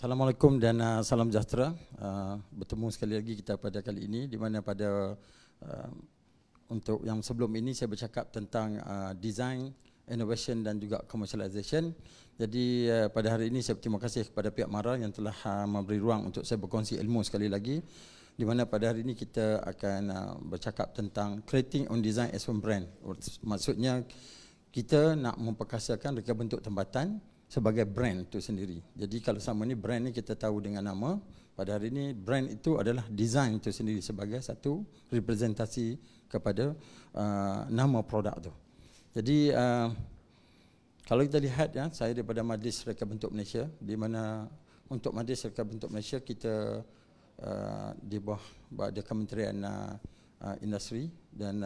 Assalamualaikum dan salam sejahtera. Bertemu sekali lagi kita pada kali ini, di mana pada untuk yang sebelum ini saya bercakap tentang design, innovation dan juga commercialization. Jadi pada hari ini saya berterima kasih kepada pihak MARA yang telah memberi ruang untuk saya berkongsi ilmu sekali lagi, di mana pada hari ini kita akan bercakap tentang creating on design as one brand. Maksudnya kita nak memperkasakan reka bentuk tempatan sebagai brand itu sendiri. Jadi kalau sama ni brand ni kita tahu dengan nama, pada hari ini brand itu adalah design itu sendiri sebagai satu representasi kepada nama produk tu. Jadi kalau kita lihat ya, saya daripada Majlis Reka Bentuk Malaysia, di mana untuk Majlis Reka Bentuk Malaysia kita di bawah ada Kementerian Industri dan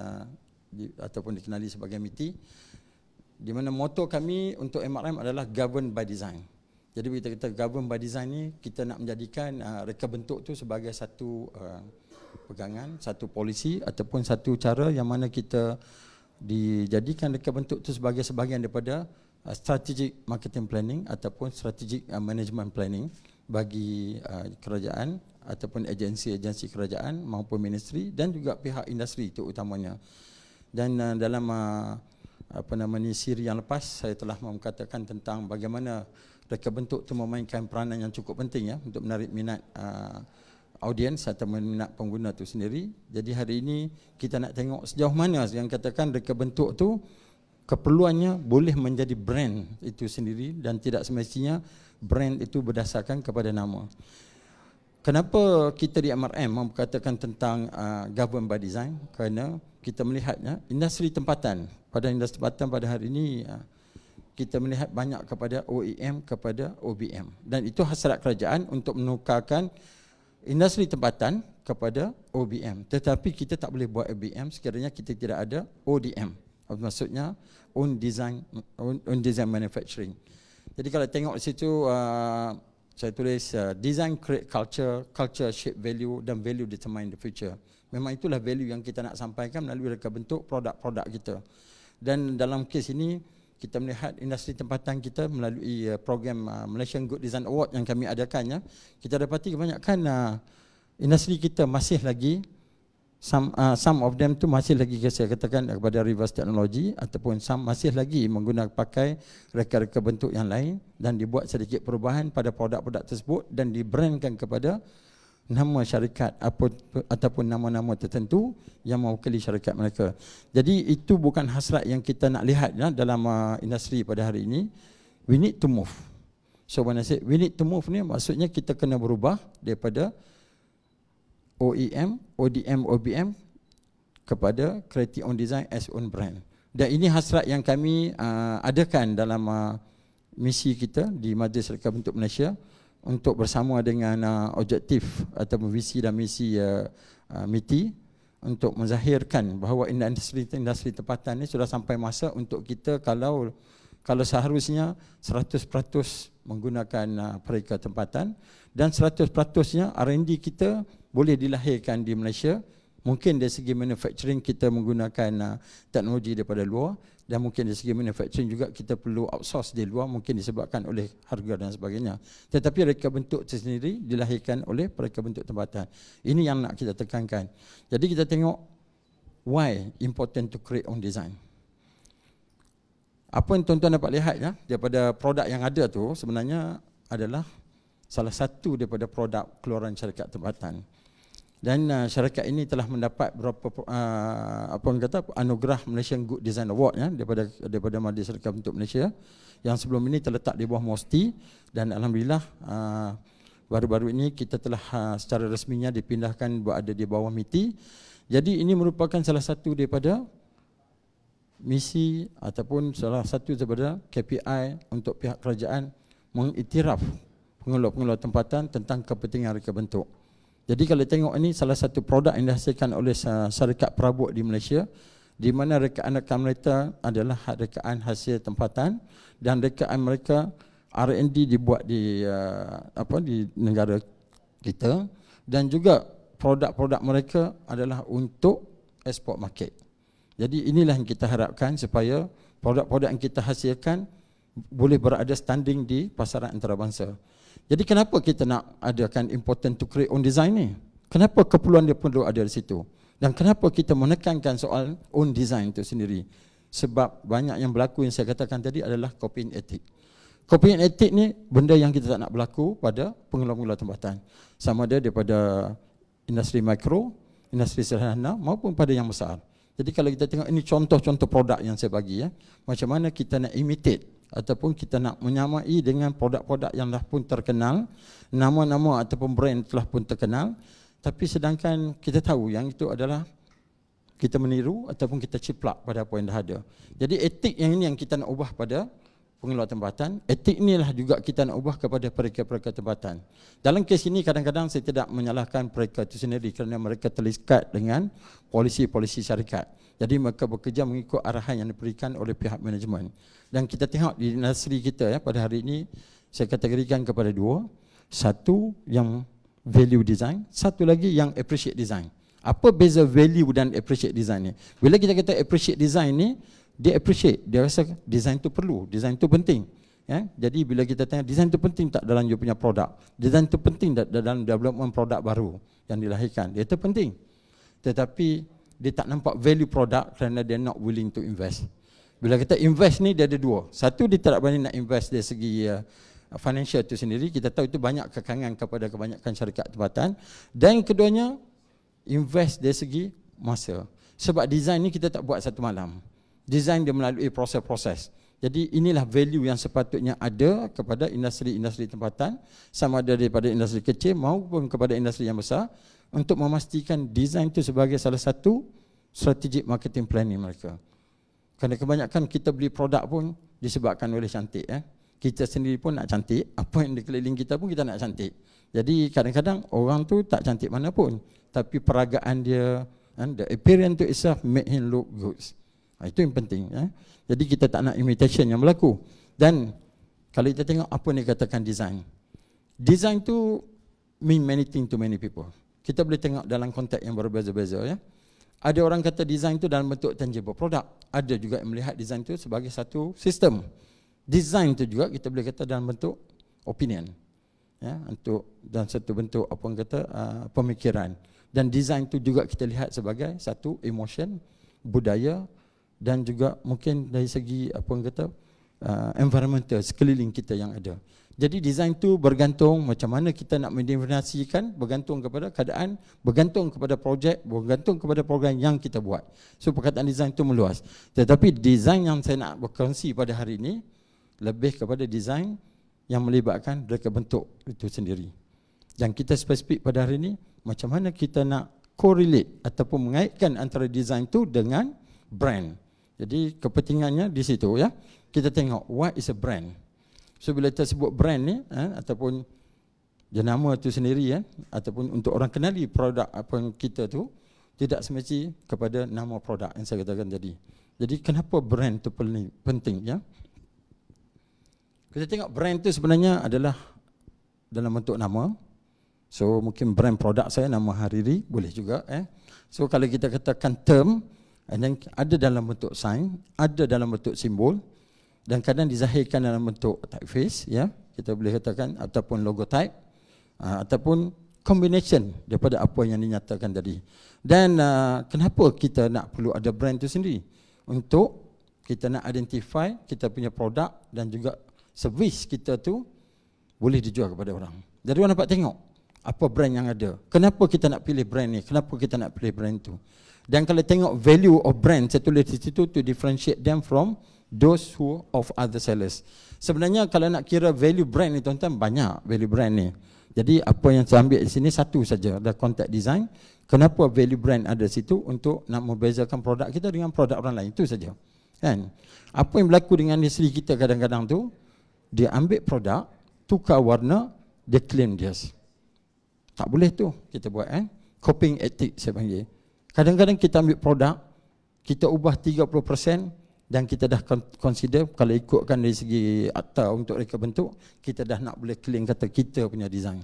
ataupun dikenali sebagai MITI, di mana moto kami untuk MRM adalah govern by design. Jadi bila kita govern by design ni, kita nak menjadikan reka bentuk tu sebagai satu pegangan, satu polisi ataupun satu cara yang mana kita dijadikan reka bentuk tu sebagai sebahagian daripada strategic marketing planning ataupun strategic management planning bagi kerajaan ataupun agensi-agensi kerajaan maupun ministry dan juga pihak industri itu utamanya. Dan dalam siri yang lepas saya telah mengatakan tentang bagaimana reka bentuk itu memainkan peranan yang cukup penting ya untuk menarik minat audiens atau minat pengguna itu sendiri. Jadi hari ini kita nak tengok sejauh mana yang katakan reka bentuk itu keperluannya boleh menjadi brand itu sendiri dan tidak semestinya brand itu berdasarkan kepada nama. Kenapa kita di MRM mengatakan tentang govern by design? Kerana kita melihatnya industri tempatan. Pada industri tempatan pada hari ini kita melihat banyak kepada OEM kepada OBM, dan itu hasrat kerajaan untuk menukarkan industri tempatan kepada OBM. Tetapi kita tak boleh buat OBM sekiranya kita tidak ada ODM. Maksudnya own design manufacturing. Jadi kalau tengok di situ saya tulis design create culture, culture shape value dan value determine the future. Memang itulah value yang kita nak sampaikan melalui reka bentuk produk-produk kita. Dan dalam kes ini kita melihat industri tempatan kita melalui program Malaysian Good Design Award yang kami adakannya, kita dapati kebanyakan industri kita masih lagi some of them tu masih lagi saya katakan kepada reverse technology ataupun some masih lagi menggunakan pakai reka-reka bentuk yang lain dan dibuat sedikit perubahan pada produk-produk tersebut dan dibrandkan kepada nama syarikat ataupun nama-nama tertentu yang mewakili syarikat mereka. Jadi itu bukan hasrat yang kita nak lihat ya, dalam industri pada hari ini. We need to move. So when I say we need to move ni, maksudnya kita kena berubah daripada OEM, ODM, OBM kepada creative on design as own brand. Dan ini hasrat yang kami adakan dalam misi kita di Majlis Reka Bentuk Malaysia untuk bersama dengan objektif atau visi dan misi MITI untuk menzahirkan bahawa industri tempatan ini sudah sampai masa untuk kita kalau seharusnya 100% menggunakan pereka tempatan dan 100%-nya R&D kita boleh dilahirkan di Malaysia. Mungkin dari segi manufacturing kita menggunakan teknologi daripada luar, dan mungkin dari segi manufacturing juga kita perlu outsource di luar, mungkin disebabkan oleh harga dan sebagainya. Tetapi reka bentuk tersendiri dilahirkan oleh pereka bentuk tempatan. Ini yang nak kita tekankan. Jadi kita tengok why important to create on design. Apa yang tuan-tuan dapat lihat ya daripada produk yang ada tu sebenarnya adalah salah satu daripada produk keluaran syarikat tempatan. Dan syarikat ini telah mendapat beberapa anugerah Malaysian Good Design Award ya daripada Majlis Reka Bentuk Malaysia yang sebelum ini terletak di bawah MOSTI, dan alhamdulillah baru-baru ini kita telah secara resminya dipindahkan berada di bawah MITI. Jadi ini merupakan salah satu daripada misi ataupun salah satu daripada KPI untuk pihak kerajaan mengiktiraf pengelola-pengelola tempatan tentang kepentingan reka bentuk. Jadi kalau tengok ini salah satu produk yang dihasilkan oleh syarikat perabot di Malaysia, di mana rekaan-rekaan mereka adalah rekaan hasil tempatan dan rekaan mereka R&D dibuat di di negara kita, dan juga produk-produk mereka adalah untuk export market. Jadi inilah yang kita harapkan supaya produk-produk yang kita hasilkan boleh berada standing di pasaran antarabangsa. Jadi kenapa kita nak adakan important to create own design ni? Kenapa keperluan dia perlu ada di situ? Dan kenapa kita menekankan soal own design itu sendiri? Sebab banyak yang berlaku yang saya katakan tadi adalah copying ethic. Copying ethic ni benda yang kita tak nak berlaku pada pengelola-pengelola tempatan. Sama ada daripada industri mikro, industri sederhana maupun pada yang besar. Jadi kalau kita tengok ini contoh-contoh produk yang saya bagi ya, macam mana kita nak imitate ataupun kita nak menyamai dengan produk-produk yang dah pun terkenal, nama-nama ataupun brand telah pun terkenal, tapi sedangkan kita tahu yang itu adalah kita meniru ataupun kita ciplak pada apa yang dah ada. Jadi etik yang ini yang kita nak ubah pada pengelola tempatan. Etik inilah juga kita nak ubah kepada pereka-pereka tempatan. Dalam kes ini kadang-kadang saya tidak menyalahkan pereka itu sendiri kerana mereka terikat dengan polisi-polisi syarikat. Jadi mereka bekerja mengikut arahan yang diberikan oleh pihak manajemen. Dan kita tengok di industri kita ya, pada hari ini saya kategorikan kepada dua. Satu yang value design, satu lagi yang appreciate design. Apa beza value dan appreciate design ni? Bila kita kata appreciate design ni, dia appreciate, dia rasa design tu perlu, design tu penting. Ya? Jadi bila kita tanya design tu penting tak dalam dia punya produk, design tu penting tak dalam development produk baru yang dilahirkan, dia tu penting. Tetapi dia tak nampak value produk kerana dia not willing to invest. Bila kita invest ni dia ada dua. Satu, dia tak berani nak invest dari segi financial itu sendiri. Kita tahu itu banyak kekangan kepada kebanyakan syarikat tempatan. Dan keduanya, invest dari segi masa. Sebab design ni kita tak buat satu malam. Design dia melalui proses-proses. Jadi inilah value yang sepatutnya ada kepada industri-industri tempatan, sama ada daripada industri kecil maupun kepada industri yang besar, untuk memastikan design itu sebagai salah satu strategic marketing planning mereka. Kerana kebanyakan kita beli produk pun disebabkan oleh cantik. Kita sendiri pun nak cantik, apa yang di keliling kita pun kita nak cantik. Jadi kadang-kadang orang tu tak cantik mana pun, tapi peragaan dia, the appearance to itself make him look good. Itu yang penting. Jadi kita tak nak imitation yang berlaku. Dan kalau kita tengok apa ni katakan design. Design tu mean many things to many people. Kita boleh tengok dalam konteks yang berbeza-beza ya. Ada orang kata design tu dalam bentuk tangible product. Ada juga yang melihat design tu sebagai satu sistem. Design tu juga kita boleh kata dalam bentuk opinion. Ya, untuk dan satu bentuk apa orang kata pemikiran. Dan design tu juga kita lihat sebagai satu emotion, budaya, dan juga mungkin dari segi apa orang kata environmental sekeliling kita yang ada. Jadi design tu bergantung macam mana kita nak mendefinisikan, bergantung kepada keadaan, bergantung kepada projek, bergantung kepada program yang kita buat. So perkataan design tu meluas. Tetapi design yang saya nak berkongsi pada hari ini lebih kepada design yang melibatkan reka bentuk itu sendiri. Yang kita spesifik pada hari ini, macam mana kita nak correlate ataupun mengaitkan antara design tu dengan brand. Jadi kepentingannya di situ ya. Kita tengok what is a brand. So bila kita sebut brand ni ataupun jenama tu sendiri ya, ataupun untuk orang kenali produk apa yang kita tu, tidak semesti kepada nama produk yang saya katakan tadi. Jadi kenapa brand tu penting ya? Kita tengok brand tu sebenarnya adalah dalam bentuk nama. So mungkin brand produk saya nama Hariri boleh juga So kalau kita katakan term, and then ada dalam bentuk sign, ada dalam bentuk simbol, dan kadang dizahirkan dalam bentuk typeface ya, kita boleh katakan, ataupun logotype, ataupun combination daripada apa yang dinyatakan tadi. Dan kenapa kita nak perlu ada brand itu sendiri? Untuk kita nak identify kita punya produk dan juga servis kita tu boleh dijual kepada orang. Jadi orang dapat tengok apa brand yang ada. Kenapa kita nak pilih brand ni? Kenapa kita nak pilih brand tu? Dan kalau tengok value of brand, saya tulis di situ to differentiate them from those who of other sellers. Sebenarnya kalau nak kira value brand ni tuan-tuan, banyak value brand ni. Jadi apa yang saya ambil di sini satu saja, ada contact design. Kenapa value brand ada situ? Untuk nak membezakan produk kita dengan produk orang lain, itu saja. Kan? Apa yang berlaku dengan industri kita kadang-kadang tu, dia ambil produk, tukar warna, dia claim dia. Tak boleh tu kita buat copying ethic saya panggil. Kadang-kadang kita ambil produk, kita ubah 30% dan kita dah consider kalau ikutkan dari segi akta untuk reka bentuk, kita dah nak boleh claim kata kita punya design.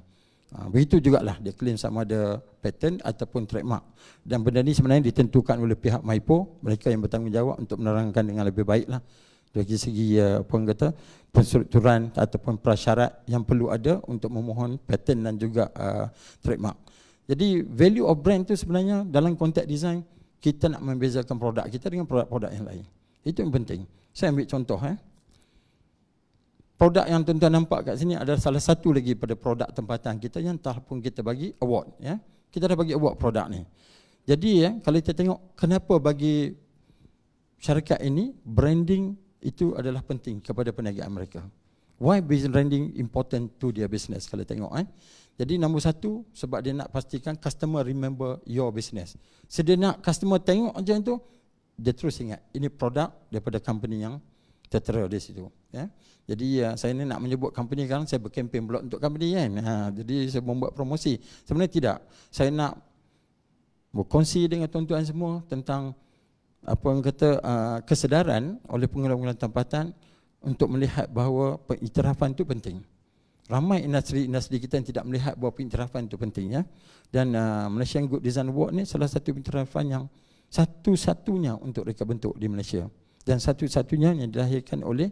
Begitu jugalah dia claim sama ada patent ataupun trademark. Dan benda ni sebenarnya ditentukan oleh pihak MIPO, mereka yang bertanggungjawab untuk menerangkan dengan lebih baiklah. dari segi apa orang kata penstrukturan ataupun prasyarat yang perlu ada untuk memohon paten dan juga trademark. Jadi value of brand tu sebenarnya dalam konteks design, kita nak membezakan produk kita dengan produk-produk yang lain. Itu yang penting. Saya ambil contoh produk yang tuan-tuan nampak kat sini adalah salah satu lagi pada produk tempatan kita yang telah pun kita bagi award, ya. Kita dah bagi award produk ni. Jadi kalau kita tengok kenapa bagi syarikat ini branding itu adalah penting kepada perniagaan mereka. Why branding important to their business kalau tengok Jadi nombor satu, sebab dia nak pastikan customer remember your business. Sedia nak customer tengok macam tu, dia terus ingat ini produk daripada company yang tertera di situ. Ya. Jadi saya ni nak menyebut company sekarang, saya berkempen pula untuk company kan. Jadi saya membuat promosi. Sebenarnya tidak. Saya nak berkongsi dengan tuan-tuan semua tentang apa yang kata kesedaran oleh pengelola tempatan untuk melihat bahawa pengiktirafan itu penting. Ramai industri kita yang tidak melihat bahawa pengiktirafan itu penting, ya. Dan Malaysian Good Design Award ni salah satu pengiktirafan yang satu-satunya untuk mereka bentuk di Malaysia dan satu-satunya yang dilahirkan oleh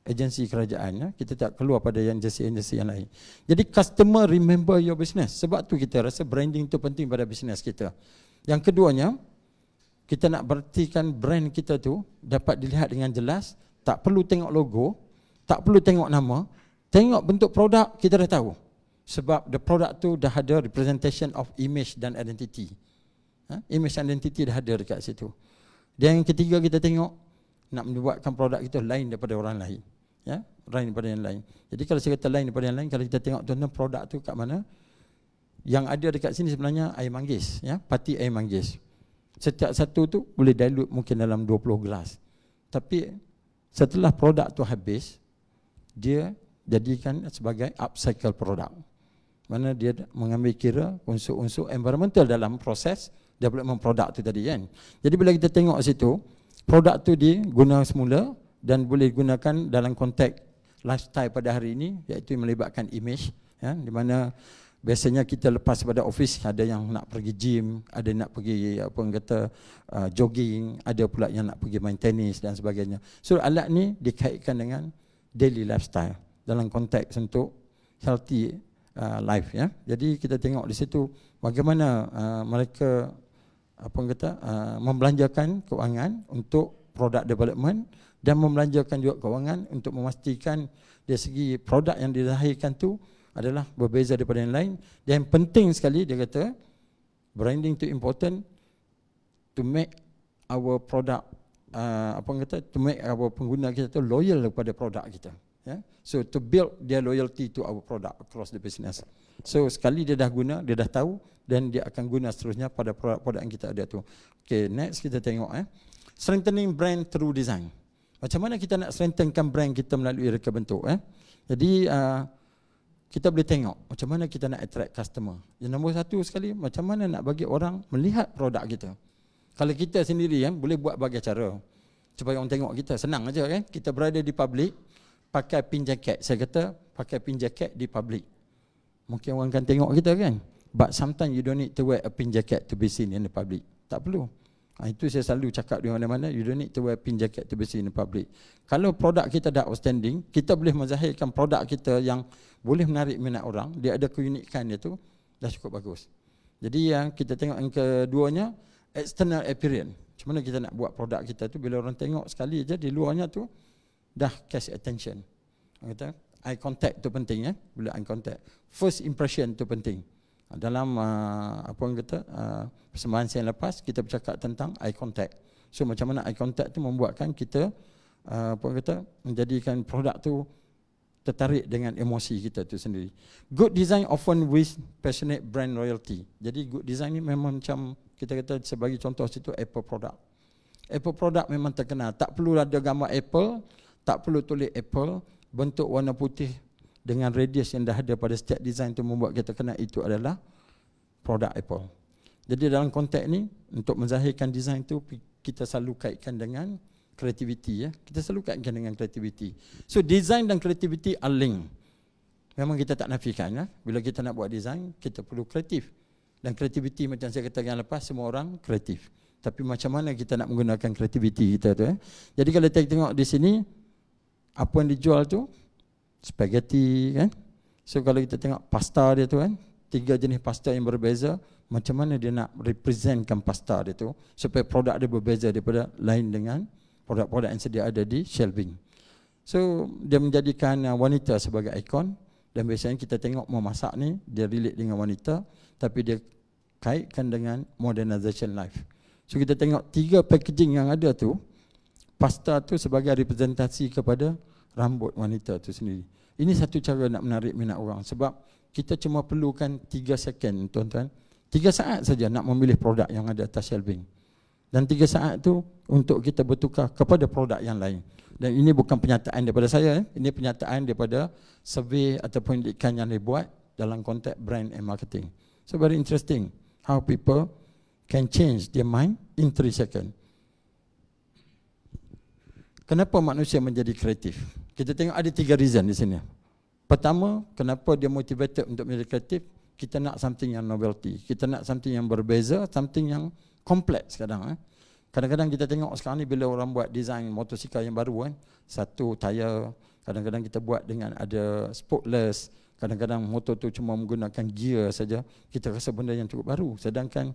agensi kerajaan, ya. Kita tak keluar pada yang agensi-agensi yang lain. Jadi customer remember your business. Sebab tu kita rasa branding itu penting pada bisnes kita. Yang keduanya, kita nak berartikan brand kita tu dapat dilihat dengan jelas, tak perlu tengok logo, tak perlu tengok nama. Tengok bentuk produk, kita dah tahu. Sebab the product tu dah ada representation of image dan identity. Image dan identity dah ada dekat situ. Dan yang ketiga kita tengok, nak membuatkan produk kita lain daripada orang lain. Ya, lain daripada yang lain. Jadi kalau saya kata lain daripada yang lain, kalau kita tengok tuan-tuan produk tu kat mana, yang ada dekat sini sebenarnya air manggis. Ya, pati air manggis. Setiap satu tu boleh dilute mungkin dalam 20 gelas. Tapi setelah produk tu habis, dia jadikan sebagai upcycle produk. Mana dia mengambil kira unsur-unsur environmental dalam proses development produk tu tadi kan. Jadi bila kita tengok situ, produk tu diguna semula dan boleh digunakan dalam konteks lifestyle pada hari ini, iaitu melibatkan image, ya, di mana biasanya kita lepas pada office ada yang nak pergi gym, ada yang nak pergi apa orang kata jogging, ada pula yang nak pergi main tenis dan sebagainya. So alat ni dikaitkan dengan daily lifestyle dalam konteks untuk healthy life, ya. Jadi kita tengok di situ bagaimana mereka apa kata membelanjakan kewangan untuk product development dan membelanjakan juga kewangan untuk memastikan dari segi produk yang dilahirkan tu adalah berbeza daripada yang lain. Dan yang penting sekali dia kata branding tu important to make our product apa kata to make our pengguna kita tu loyal kepada produk kita. Yeah. So to build their loyalty to our product across the business. So sekali dia dah guna, dia dah tahu dan dia akan guna seterusnya pada produk-produk yang kita ada tu. Okay, next kita tengok strengthening brand through design. Macam mana kita nak strengthenkan brand kita melalui reka bentuk Jadi kita boleh tengok macam mana kita nak attract customer. Yang nombor satu sekali, macam mana nak bagi orang melihat produk kita. Kalau kita sendiri boleh buat bagai cara supaya orang tengok kita, senang aja kan. Kita berada di public, pakai pin jacket. Saya kata pakai pin jacket di public, mungkin orang akan tengok kita kan. But sometimes you don't need to wear a pin jacket to be seen in the public. Tak perlu. Itu saya selalu cakap di mana-mana, you don't need to wear pin jacket to be seen in the public. Kalau produk kita dah outstanding, kita boleh menzahirkan produk kita yang boleh menarik minat orang, dia ada keunikan dia tu, dah cukup bagus. Jadi yang kita tengok yang keduanya, external appearance. Macam mana kita nak buat produk kita tu bila orang tengok sekali aja di luarnya tu dah catch attention. Kata eye contact tu penting bila eye contact. First impression tu penting. Dalam apa orang kata persembahan saya lepas kita bercakap tentang eye contact. So macam mana eye contact tu membuatkan kita apa orang kata menjadikan produk tu tertarik dengan emosi kita tu sendiri. Good design often with passionate brand loyalty. Jadi good design ni memang macam kita kata sebagai contoh situ Apple product. Apple product memang terkenal. Tak perlu ada gambar Apple, tak perlu tulis Apple, bentuk warna putih dengan radius yang dah ada pada setiap design tu membuat kita kenal itu adalah produk Apple. Jadi dalam konteks ni untuk menzahirkan design tu kita selalu kaitkan dengan creativity Kita selalu kaitkan dengan creativity. So design dan creativity are linked. Memang kita tak nafikan bila kita nak buat design kita perlu kreatif. Dan creativity macam saya katakan lepas, semua orang kreatif. Tapi macam mana kita nak menggunakan creativity kita tu Jadi kalau kita tengok di sini apa yang dijual tu spaghetti kan. So kalau kita tengok pasta dia tu kan, 3 jenis pasta yang berbeza, macam mana dia nak representkan pasta dia tu supaya produk dia berbeza daripada lain dengan produk-produk yang sedia ada di shelving. So dia menjadikan wanita sebagai ikon, dan biasanya kita tengok memasak ni dia relate dengan wanita, tapi dia kaitkan dengan modernization life. So kita tengok 3 packaging yang ada tu, pasta tu sebagai representasi kepada rambut wanita tu sendiri. Ini satu cara nak menarik minat orang, sebab kita cuma perlukan 3 second tuan-tuan, 3 saat saja nak memilih produk yang ada atas shelving. Dan 3 saat tu untuk kita bertukar kepada produk yang lain. Dan ini bukan pernyataan daripada saya, ini pernyataan daripada survey ataupun pendidikan yang dibuat dalam konteks brand and marketing. So very interesting how people can change their mind in 3 seconds. Kenapa manusia menjadi kreatif? Kita tengok ada 3 reason di sini. Pertama, kenapa dia motivated untuk menjadi kreatif? Kita nak something yang novelty, kita nak something yang berbeza, something yang kompleks kadang. Kadang-kadang kita tengok sekarang ni bila orang buat design motosikal yang baru kan, satu tayar, kadang-kadang kita buat dengan ada spokeless, kadang-kadang motor tu cuma menggunakan gear saja, kita rasa benda yang cukup baru. Sedangkan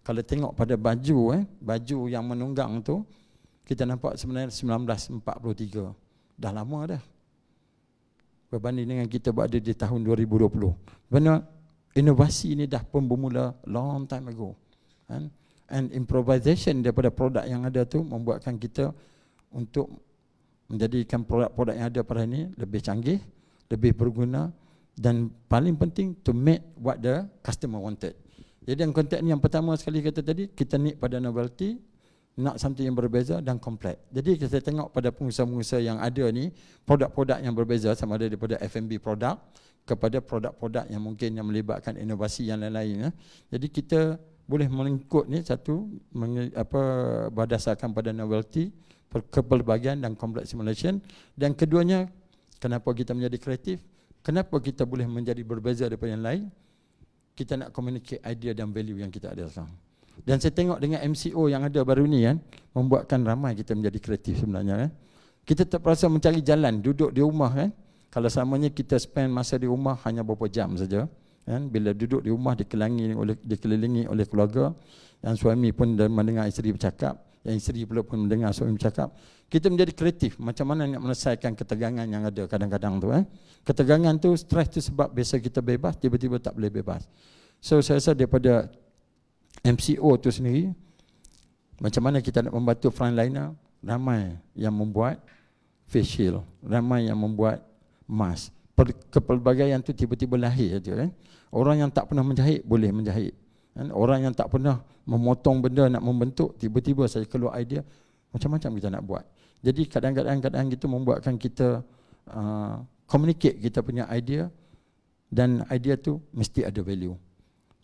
kalau tengok pada baju baju yang menunggang tu, kita nampak sebenarnya 1943. Dah lama dah. Berbanding dengan kita berada di tahun 2020. Benar, inovasi ini dah pun bermula long time ago. Kan? And improvisation daripada produk yang ada tu membuatkan kita untuk menjadikan produk-produk yang ada pada ini lebih canggih, lebih berguna, dan paling penting to make what the customer wanted. Jadi yang konteks ni yang pertama sekali kata tadi, kita need pada novelty, nak something yang berbeza dan kompleks. Jadi kita tengok pada pengusaha-pengusaha yang ada ni, produk-produk yang berbeza sama ada daripada F&B produk kepada produk-produk yang mungkin yang melibatkan inovasi yang lain-lain. Jadi kita boleh mengikut ni satu berdasarkan pada novelty, kepelbagaian dan complex simulation. Dan keduanya, kenapa kita menjadi kreatif? Kenapa kita boleh menjadi berbeza daripada yang lain? Kita nak communicate idea dan value yang kita ada sekarang. Dan saya tengok dengan MCO yang ada baru ni kan, membuatkan ramai kita menjadi kreatif sebenarnya kan. Kita terpaksa mencari jalan, duduk di rumah kan. Kalau selamanya kita spend masa di rumah hanya beberapa jam saja kan, bila duduk di rumah dikelilingi oleh keluarga, yang suami pun mendengar isteri bercakap, yang isteri pula pun mendengar suami bercakap, kita menjadi kreatif macam mana nak menyelesaikan ketegangan yang ada kadang-kadang tu Ketegangan tu, stres tu sebab biasa kita bebas, tiba-tiba tak boleh bebas. So saya rasa daripada MCO tu sendiri, macam mana kita nak membantu frontliner, ramai yang membuat face shield, ramai yang membuat mask. Kepelbagaian tu tiba-tiba lahir saja kan. Orang yang tak pernah menjahit boleh menjahit kan? Orang yang tak pernah memotong benda nak membentuk, tiba-tiba saja keluar idea, macam-macam kita nak buat. Jadi kadang-kadang itu membuatkan kita communicate kita punya idea, dan idea tu mesti ada value.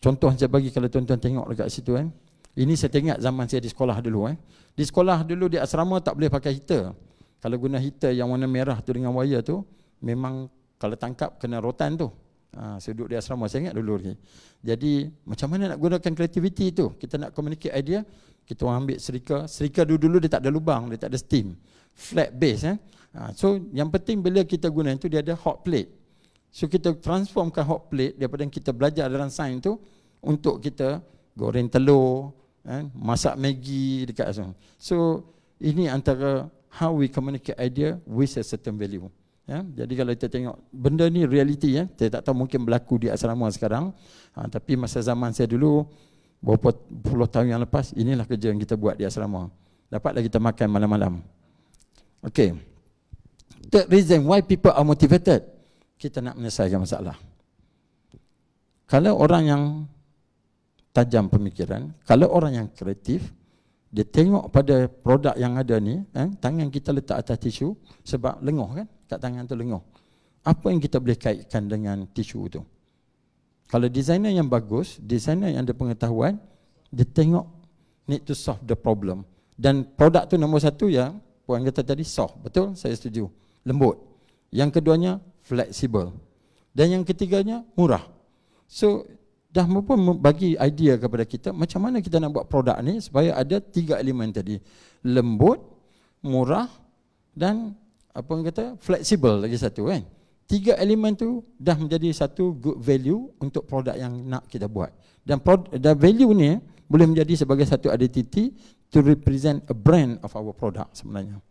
Contoh saya bagi, kalau tuan-tuan tengok dekat situ kan, ini saya tengok zaman saya di sekolah dulu Di sekolah dulu di asrama tak boleh pakai heater. Kalau guna heater yang warna merah tu dengan wire tu, memang kalau tangkap kena rotan tu. Saya duduk di asrama, saya ingat dulu lagi. Jadi macam mana nak gunakan kreativiti tu? Kita nak communicate idea, kita orang ambil serika dulu dia tak ada lubang, dia tak ada steam, flat base So yang penting bila kita guna itu, dia ada hot plate. So kita transformkan hot plate daripada yang kita belajar dalam sains tu untuk kita goreng telur, masak Maggi dekat sana. So ini antara how we communicate idea with a certain value. Jadi kalau kita tengok benda ni reality saya tak tahu mungkin berlaku di asrama sekarang, tapi masa zaman saya dulu beberapa puluh tahun yang lepas, inilah kerja yang kita buat di asrama. Dapatlah kita makan malam-malam. Okay. Third reason why people are motivated, kita nak menyelesaikan masalah. Kalau orang yang tajam pemikiran, kalau orang yang kreatif, dia tengok pada produk yang ada ni, tangan kita letak atas tisu sebab lenguh kan, kat tangan tu lenguh. Apa yang kita boleh kaitkan dengan tisu tu? Kalau designer yang bagus, designer yang ada pengetahuan, dia tengok need to solve the problem. Dan produk tu nombor satu yang puan kata tadi, soft. Betul? Saya setuju. Lembut. Yang keduanya, fleksibel. Dan yang ketiganya, murah. So, dah pun bagi idea kepada kita macam mana kita nak buat produk ni supaya ada 3 elemen tadi. Lembut, murah dan apa orang kata, fleksibel lagi satu kan. 3 elemen tu dah menjadi satu good value untuk produk yang nak kita buat. Dan value ni boleh menjadi sebagai satu identity to represent a brand of our product sebenarnya.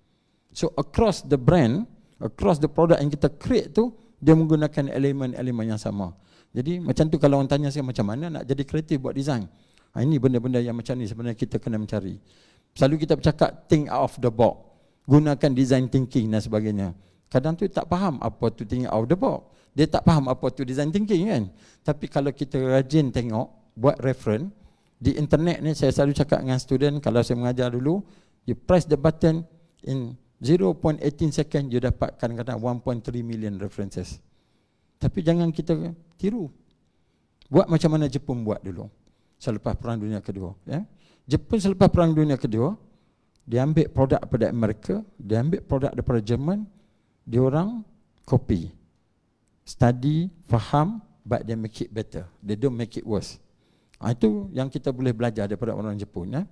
So across the brand, across the product yang kita create tu, dia menggunakan elemen-elemen yang sama. Jadi macam tu kalau orang tanya saya macam mana nak jadi kreatif buat design. Ini benda-benda yang macam ni sebenarnya kita kena mencari. Selalu kita bercakap think out of the box, gunakan design thinking dan sebagainya. Kadang tu tak faham apa tu think out of the box. Dia tak faham apa tu design thinking kan. Tapi kalau kita rajin tengok, buat reference, di internet ni saya selalu cakap dengan student, kalau saya mengajar dulu, you press the button, in 0.18 second you dapat kadang-kadang 1.3 million references. Tapi jangan kita tiru. Buat macam mana Jepun buat dulu selepas Perang Dunia Kedua. Ya? Jepun selepas Perang Dunia Kedua, dia ambil produk daripada Amerika, dia ambil produk daripada Jerman, dia orang copy, study, faham, but they make it better. They don't make it worse. Itu yang kita boleh belajar daripada orang Jepun. Ya?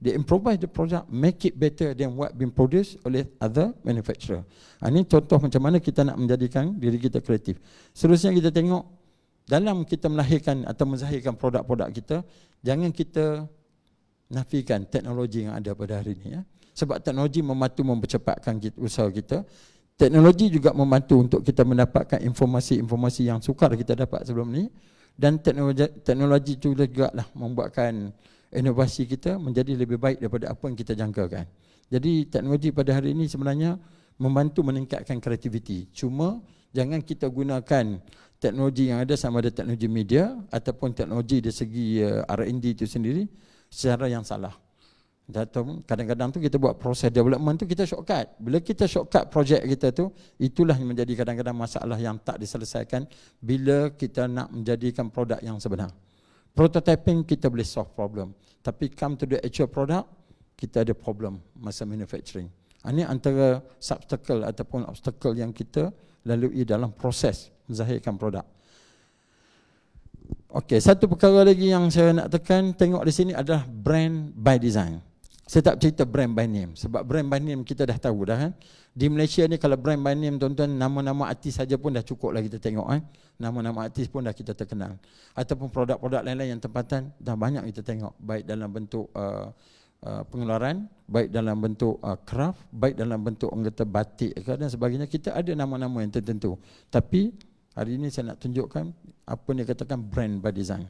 They improvise the product, make it better than what been produced oleh other manufacturer. Ini contoh macam mana kita nak menjadikan diri kita kreatif. Seterusnya kita tengok, dalam kita melahirkan atau menzahirkan produk-produk kita, jangan kita nafikan teknologi yang ada pada hari ini. Ya? Sebab teknologi membantu mempercepatkan usaha kita. Teknologi juga membantu untuk kita mendapatkan informasi-informasi yang sukar kita dapat sebelum ni. Dan teknologi itu juga lah membuatkan inovasi kita menjadi lebih baik daripada apa yang kita jangkakan. Jadi teknologi pada hari ini sebenarnya membantu meningkatkan kreativiti. Cuma jangan kita gunakan teknologi yang ada sama ada teknologi media ataupun teknologi dari segi R&D itu sendiri secara yang salah. Kadang-kadang tu kita buat proses development tu kita shortcut. Bila kita shortcut projek kita tu, itulah yang menjadi kadang-kadang masalah yang tak diselesaikan bila kita nak menjadikan produk yang sebenar. Prototyping kita boleh solve problem, tapi come to the actual product, kita ada problem masa manufacturing. Ini antara obstacle ataupun obstacle yang kita lalui dalam proses menzahirkan produk. Okey, satu perkara lagi yang saya nak tekan, tengok di sini adalah brand by design. Saya tak cerita brand by name, sebab brand by name kita dah tahu dah kan. Di Malaysia ni kalau brand by name tuan-tuan, nama-nama artis saja pun dah cukup lah kita tengok kan. Nama-nama artis pun dah kita terkenal. Ataupun produk-produk lain-lain yang tempatan dah banyak kita tengok, baik dalam bentuk pengeluaran, baik dalam bentuk craft, baik dalam bentuk orang kata batik dan sebagainya. Kita ada nama-nama yang tertentu. Tapi hari ini saya nak tunjukkan apa yang dikatakan brand by design.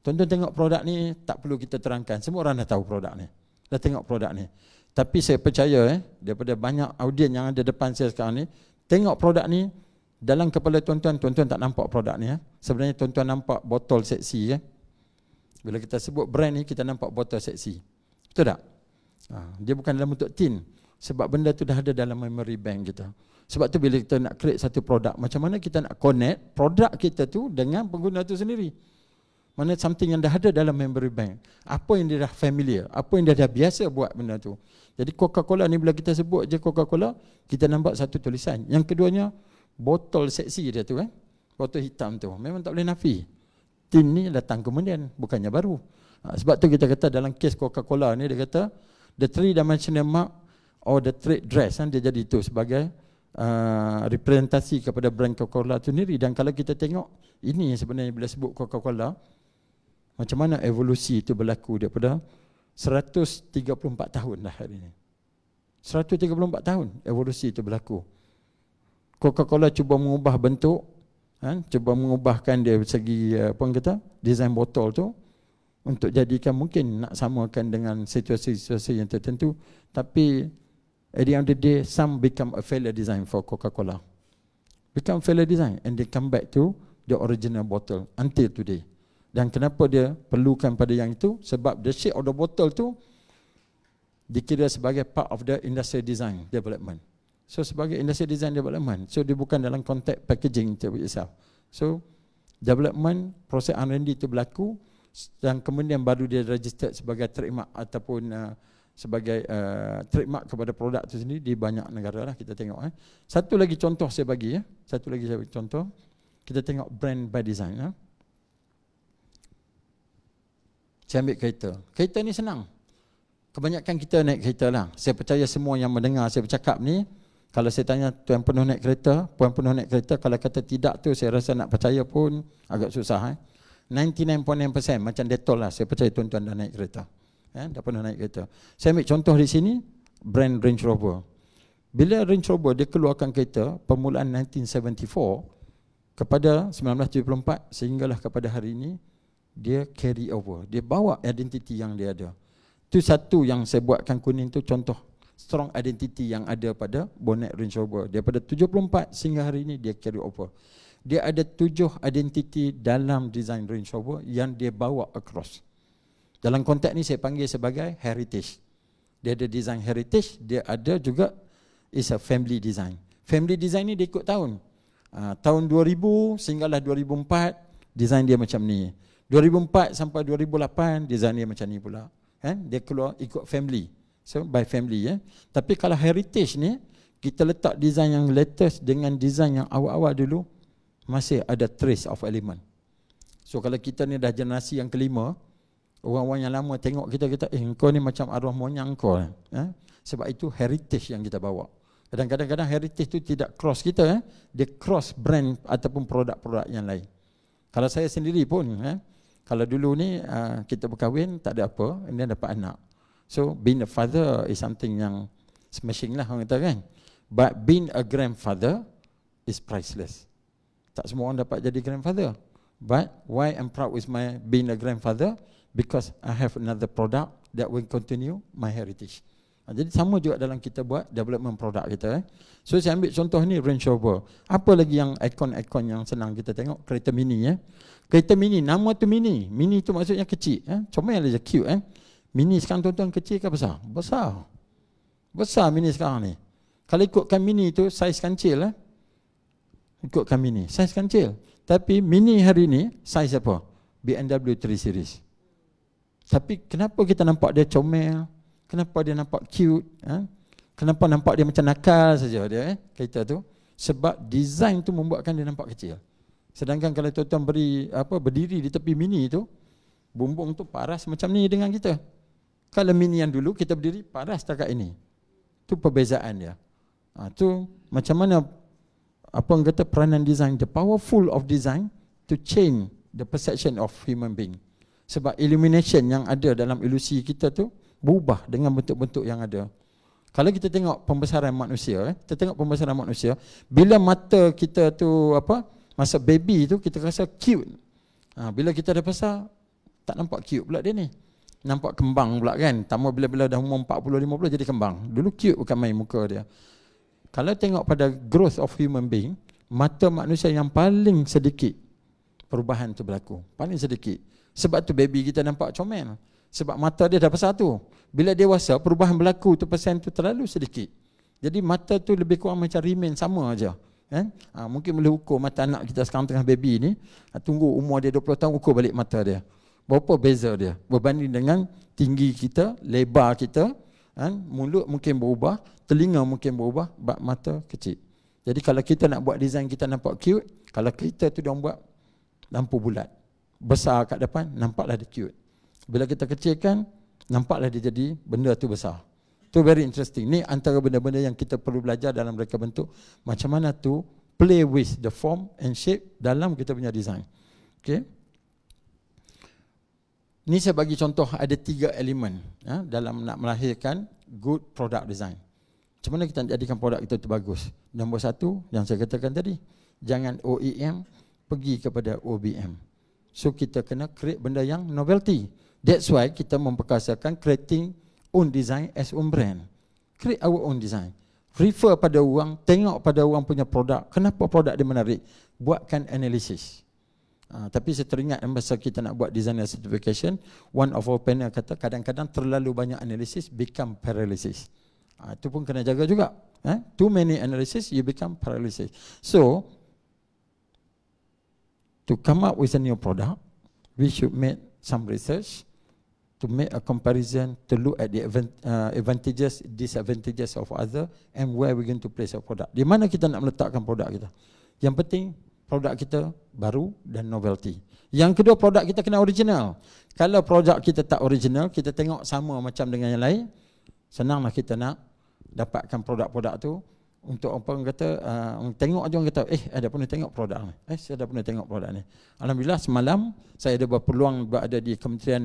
Tuan-tuan tengok produk ni, tak perlu kita terangkan. Semua orang dah tahu produk ni. Dah tengok produk ni. Tapi saya percaya daripada banyak audien yang ada depan saya sekarang ni, tengok produk ni, dalam kepala tuan-tuan, tuan-tuan tak nampak produk ni. Sebenarnya tuan-tuan nampak botol seksi. Bila kita sebut brand ni, kita nampak botol seksi. Betul tak? Dia bukan dalam bentuk tin. Sebab benda tu dah ada dalam memory bank kita. Sebab tu bila kita nak create satu produk, macam mana kita nak connect produk kita tu dengan pengguna tu sendiri. Mana something yang dah ada dalam memory bank. Apa yang dia dah familiar, apa yang dia dah biasa buat benda tu. Jadi Coca-Cola ni bila kita sebut je Coca-Cola, kita nampak satu tulisan. Yang keduanya, botol seksi dia tu botol hitam tu. Memang tak boleh nafi. Tin ni datang kemudian, bukannya baru. Sebab tu kita kata dalam kes Coca-Cola ni, dia kata the three-dimensional mark or the trade dress, dia jadi itu sebagai representasi kepada brand Coca-Cola tu sendiri. Dan kalau kita tengok, ini sebenarnya bila sebut Coca-Cola, macam mana evolusi itu berlaku daripada 134 tahun dah hari ini. 134 tahun evolusi itu berlaku. Coca-Cola cuba mengubah bentuk, cuba mengubahkan dia segi apa orang kata, design botol tu untuk jadikan mungkin nak samakan dengan situasi-situasi yang tertentu. Tapi at the end of the day, some become a failure design for Coca-Cola. Become failure design and they come back to the original bottle until today. Dan kenapa dia perlukan pada yang itu? Sebab the shape of the bottle tu dikira sebagai part of the industrial design development. So sebagai industrial design development, so dia bukan dalam konteks packaging itself. So development, proses R&D itu berlaku dan kemudian baru dia registered sebagai trademark ataupun sebagai trademark kepada produk itu sendiri di banyak negara lah kita tengok. Satu lagi contoh saya bagi satu lagi saya bagi contoh. Kita tengok brand by design. Saya ambil kereta. Kereta ni senang. Kebanyakan kita naik kereta lah. Saya percaya semua yang mendengar saya bercakap ni, Kalau saya tanya tuan penuh naik kereta, puan penuh naik kereta, kalau kata tidak tu saya rasa nak percaya pun agak susah. 99.9% macam Dettol lah, saya percaya tuan-tuan dah naik kereta. Dah pernah naik kereta. Saya ambil contoh di sini, brand Range Rover. Bila Range Rover dia keluarkan kereta permulaan 1974 kepada 1974 sehinggalah kepada hari ini, dia carry over. Dia bawa identiti yang dia ada. Itu satu yang saya buatkan kuning tu contoh strong identity yang ada pada bonet Range Rover. Daripada 74 sehingga hari ini dia carry over. Dia ada 7 identity dalam design Range Rover yang dia bawa across. Dalam konteks ni saya panggil sebagai heritage. Dia ada design heritage, dia ada juga is a family design. Family design ni dia ikut tahun. Tahun 2000 sehinggalah 2004 design dia macam ni. 2004 sampai 2008 design dia macam ni pula. Dia keluar ikut family. So by family Tapi kalau heritage ni kita letak design yang latest dengan design yang awal-awal dulu, masih ada trace of element. So kalau kita ni dah generasi yang kelima, orang-orang yang lama tengok kita engkau ni macam arwah moyang kau. Sebab itu heritage yang kita bawa. Kadang-kadang heritage tu tidak cross kita, dia cross brand ataupun produk-produk yang lain. Kalau saya sendiri pun, kalau dulu ni kita berkahwin tak ada apa, ini dapat anak. So being a father is something yang smashing lah orang kata kan. But being a grandfather is priceless. Tak semua orang dapat jadi grandfather. But why I'm proud with my being a grandfather? Because I have another product that will continue my heritage. Jadi sama juga dalam kita buat development produk kita. So saya ambil contoh ni Range Rover. Apa lagi yang ikon-ikon yang senang kita tengok? Kereta mini Kereta mini, nama tu mini. Mini tu maksudnya kecil. Comel aja, cute Mini sekarang tuan-tuan kecil ke besar? Besar. Besar mini sekarang ni. Kalau ikutkan mini tu saiz kancil ikutkan mini, saiz kancil. Tapi mini hari ni saiz apa? BMW 3 Series. Tapi kenapa kita nampak dia comel? Kenapa dia nampak cute? Kenapa nampak dia macam nakal saja dia kereta tu? Sebab design tu membuatkan dia nampak kecil. Sedangkan kalau tuan-tuan berdiri di tepi mini tu, bumbung tu paras macam ni dengan kita. Kalau mini yang dulu kita berdiri paras setakat ini. Itu perbezaan dia. Tu macam mana orang kata peranan design, the powerful of design to change the perception of human being. Sebab illumination yang ada dalam ilusi kita tu berubah dengan bentuk-bentuk yang ada. Kalau kita tengok pembesaran manusia, bila mata kita tu masa baby tu kita rasa cute. Bila kita dah besar tak nampak cute pula dia ni. Nampak kembang pula kan. Tambah bila-bila dah umur 40-50 jadi kembang. Dulu cute bukan main muka dia. Kalau tengok pada growth of human being, mata manusia yang paling sedikit perubahan tu berlaku. Paling sedikit. Sebab tu baby kita nampak comel. Sebab mata dia dah besar tu. Bila dewasa perubahan berlaku tu persen tu terlalu sedikit. Jadi mata tu lebih kurang macam remain sama aja. Mungkin boleh ukur mata anak kita sekarang tengah baby ni. Tunggu umur dia 20 tahun ukur balik mata dia. Berapa beza dia berbanding dengan tinggi kita, lebar kita, mulut mungkin berubah, telinga mungkin berubah, bab mata kecil. Jadi kalau kita nak buat design kita nampak cute, kalau kereta tu dia buat lampu bulat, besar kat depan, nampaklah dia cute. Bila kita kecilkan, nampaklah dia jadi benda tu besar. Tu very interesting. Ni antara benda-benda yang kita perlu belajar dalam reka bentuk. Macam mana tu play with the form and shape dalam kita punya design. Okay. Ni saya bagi contoh ada 3 elemen dalam nak melahirkan good product design. Macam mana kita jadikan produk kita tu bagus? Nombor 1 yang saya katakan tadi, jangan OEM pergi kepada OBM. So kita kena create benda yang novelty. That's why kita memperkasakan creating own design as own brand. Create our own design. Refer pada orang, tengok pada orang punya produk. Kenapa produk dia menarik? Buatkan analisis. Tapi saya teringat masa kita nak buat designer certification, one of our panel kata kadang-kadang terlalu banyak analisis become paralysis. Itu pun kena jaga juga. Too many analysis you become paralysis. So to come up with a new product, we should make some research to make a comparison, to look at the advantages, disadvantages of other, and where we're going to place our product. Di mana kita nak meletakkan produk kita? Yang penting produk kita baru dan novelty. Yang kedua, produk kita kena original. Kalau produk kita tak original, kita tengok sama macam dengan yang lain, senanglah kita nak dapatkan produk-produk tu Untuk apa orang kata, tengok aja orang kata, ada pernah tengok produk ni. Saya dah pernah tengok produk ni. Alhamdulillah semalam saya ada berpeluang berada di Kementerian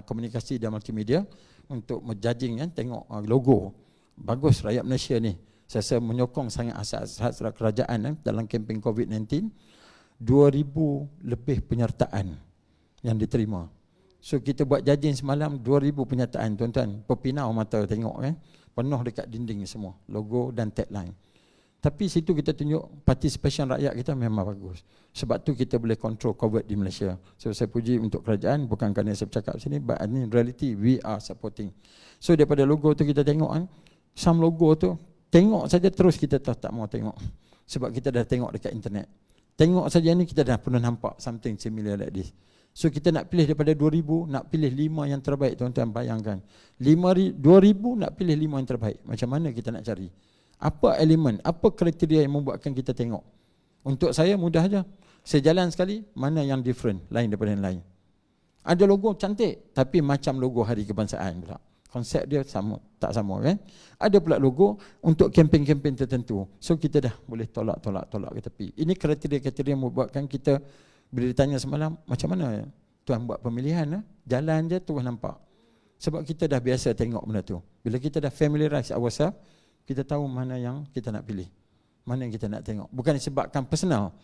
Komunikasi dan Multimedia untuk menjudging kan, tengok logo. Bagus rakyat Malaysia ni. Saya menyokong sangat asas kerajaan dalam kempen COVID-19. 2,000 lebih penyertaan yang diterima. So kita buat judging semalam 2,000 penyertaan, tuan-tuan. Berpinau mata tengok kan. Penuh dekat dinding semua, logo dan tagline. Tapi situ kita tunjuk participation rakyat kita memang bagus. Sebab tu kita boleh control COVID di Malaysia. So saya puji untuk kerajaan, bukan kerana saya bercakap sini, but in reality we are supporting. So daripada logo tu kita tengok kan, some logo tu tengok saja terus kita tak mau tengok. Sebab kita dah tengok dekat internet. Tengok saja ni kita dah pernah nampak something similar like this. So kita nak pilih daripada 2,000, nak pilih 5 yang terbaik, tuan-tuan bayangkan. 2,000 nak pilih 5 yang terbaik. Macam mana kita nak cari? Apa elemen, apa kriteria yang membuatkan kita tengok? Untuk saya mudah aja. Saya jalan sekali, mana yang different, lain daripada yang lain. Ada logo cantik, tapi macam logo Hari Kebangsaan pula. Konsep dia sama, tak sama kan? Ada pula logo untuk kempen-kempen tertentu. So kita dah boleh tolak ke tepi. Ini kriteria-kriteria yang membuatkan kita. Bila ditanya semalam, macam mana tuan buat pemilihan? Jalan je terus nampak. Sebab kita dah biasa tengok benda tu. Bila kita dah familiarize ourselves, kita tahu mana yang kita nak pilih. Mana yang kita nak tengok. Bukan disebabkan personal.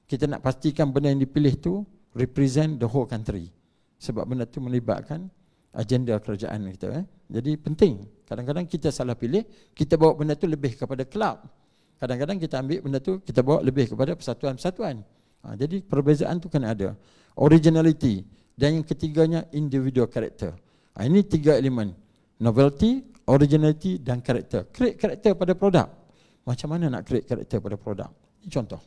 Kita nak pastikan benda yang dipilih tu represent the whole country. Sebab benda tu melibatkan agenda kerajaan kita. Jadi penting. Kadang-kadang kita salah pilih, kita bawa benda tu lebih kepada kelab. Kadang-kadang kita ambil benda tu, kita bawa lebih kepada persatuan-persatuan. Jadi perbezaan tu kan ada. Originality. Dan yang ketiganya individual character. Ini 3 elemen. Novelty, originality dan character. Create character pada produk. Macam mana nak create character pada produk? Ini contoh.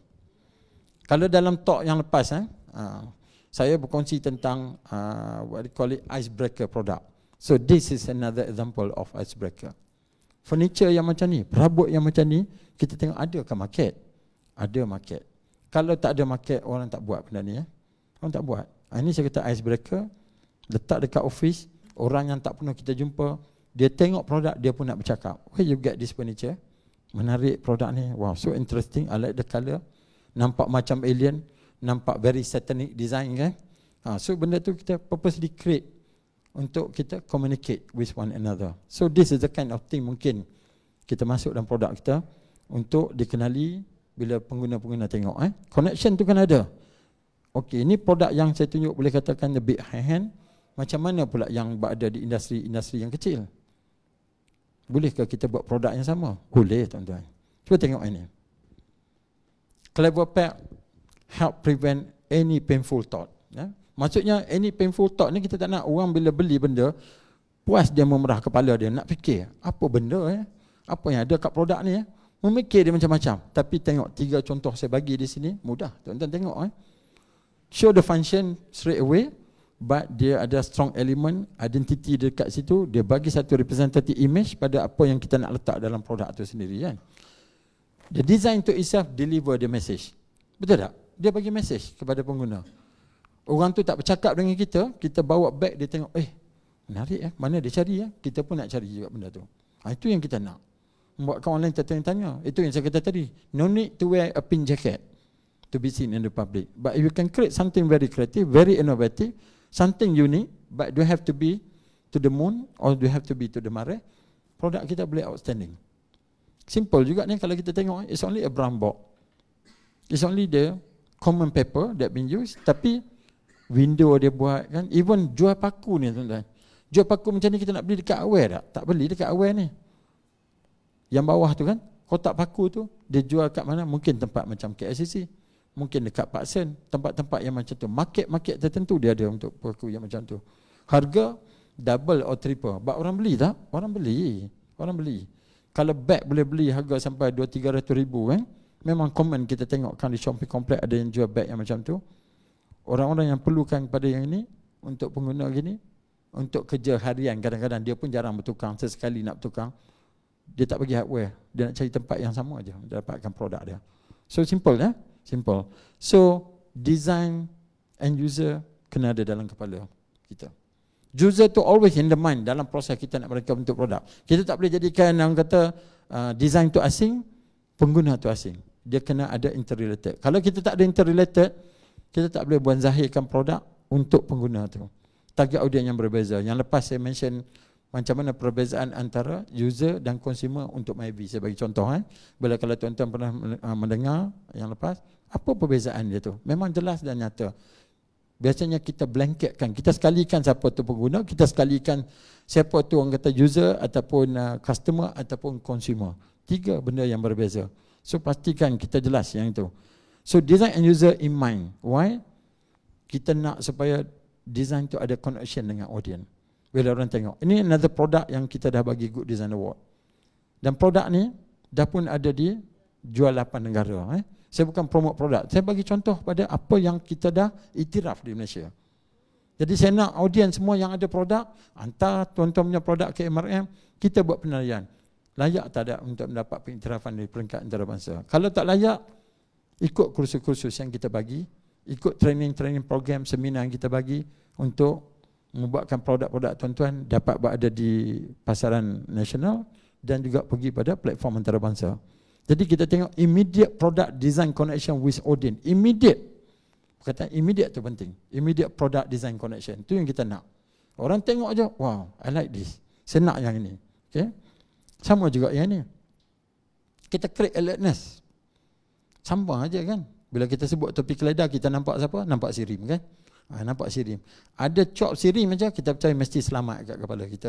Kalau dalam talk yang lepas, saya berkongsi tentang what they call it, icebreaker product. So this is another example of icebreaker. Furniture yang macam ni, perabot yang macam ni, kita tengok ada ke market? Ada market. Kalau tak ada market, orang tak buat benda ni. Orang tak buat. Ini saya kata icebreaker, letak dekat office, orang yang tak pernah kita jumpa, dia tengok produk, dia pun nak bercakap. Where you get this furniture? Menarik produk ni. Wow, so interesting. I like the colour. Nampak macam alien, nampak very satanic design kan. So benda tu kita purposely create untuk kita communicate with one another. So this is the kind of thing mungkin kita masuk dalam produk kita untuk dikenali bila pengguna-pengguna tengok. Connection tu kan ada. Okey, ini produk yang saya tunjuk boleh katakan the big high hand. Macam mana pula yang berada di industri-industri yang kecil? Bolehkah kita buat produk yang sama? Boleh, tuan-tuan. Cuba tengok ini. Clever Pack help prevent any painful thought. Maksudnya any painful thought ni kita tak nak orang bila beli benda puas dia memerah kepala dia nak fikir apa benda apa yang ada kat produk ni memikir dia macam-macam. Tapi tengok 3 contoh saya bagi di sini, mudah tuan-tuan tengok. Show the function straight away, but dia ada strong element identity dekat situ. Dia bagi satu representative image pada apa yang kita nak letak dalam produk tu sendiri kan. The design to itself deliver the message. Betul tak? Dia bagi message kepada pengguna. Orang tu tak bercakap dengan kita bawa back, dia tengok menarik mana dia cari kita pun nak cari juga benda tu. Itu yang kita nak. Membuatkan orang lain tertanya-tanya. Itu yang saya kata tadi. No need to wear a pin jacket to be seen in the public. But if you can create something very creative, very innovative, something unique, but don't have to be to the moon or do have to be to the mare, produk kita boleh outstanding. Simple juga ni kalau kita tengok, it's only a brown box. It's only the common paper that been used, tapi window dia buat kan, even jual paku ni tuan-tuan. Jual paku macam ni kita nak beli dekat Aware tak? Tak beli dekat Aware ni. Yang bawah tu kan, kotak paku tu dia jual kat mana? Mungkin tempat macam KLCC, mungkin dekat Paksen, tempat-tempat yang macam tu. Market-market tertentu dia ada untuk paku yang macam tu. Harga double or triple. But orang beli tak? Orang beli. Orang beli. Kalau bag boleh beli harga sampai 200-300 ribu kan, memang common kita tengok kan di shopping complex ada yang jual bag yang macam tu. Orang-orang yang perlukan pada yang ini untuk pengguna gini, untuk kerja harian kadang-kadang dia pun jarang bertukang, sesekali nak bertukang. Dia tak bagi hardware, dia nak cari tempat yang sama aja dia dapatkan produk dia. So simple simple. So design and user kena ada dalam kepala kita. User tu always in the mind dalam proses kita nak mereka bentuk produk. Kita tak boleh jadikan orang kata design tu asing, pengguna tu asing. Dia kena ada interrelated. Kalau kita tak ada interrelated, kita tak boleh buat zahirkan produk untuk pengguna tu. Target audience yang berbeza. Yang lepas saya mention macam mana perbezaan antara user dan consumer untuk MyBee. Saya bagi contoh. Bila kalau tuan-tuan pernah mendengar yang lepas, apa perbezaan dia tu? Memang jelas dan nyata. Biasanya kita blanketkan, kita sekalikan siapa tu pengguna, kita sekalikan siapa tu orang kata user ataupun customer ataupun consumer. 3 benda yang berbeza. So pastikan kita jelas yang itu. So design and user in mind. Why? Kita nak supaya design tu ada connection dengan audience. Bila orang tengok. Ini another product yang kita dah bagi Good Design Award. Dan produk ni dah pun ada di jual 8 negara. Saya bukan promote produk. Saya bagi contoh pada apa yang kita dah iktiraf di Malaysia. Jadi saya nak audience semua yang ada produk, hantar tuan-tuan punya produk ke MRM, kita buat penilaian. Layak tak ada untuk mendapat pengiktirafan dari peringkat antarabangsa. Kalau tak layak, ikut kursus-kursus yang kita bagi, ikut training-training program, seminar yang kita bagi untuk membuatkan produk-produk tuan-tuan dapat berada di pasaran nasional dan juga pergi pada platform antarabangsa. Jadi kita tengok immediate product design connection with audience. Immediate. Perkataan immediate tu penting. Immediate product design connection. Itu yang kita nak. Orang tengok aja, wow, I like this. Saya nak yang ini. Okay? Sama juga yang ni. Kita create alertness. Sama aja kan. Bila kita sebut topik keledar, kita nampak siapa? Nampak sirim kan. Nampak sirim. Ada cop sirim aja, kita percaya mesti selamat kat kepala kita.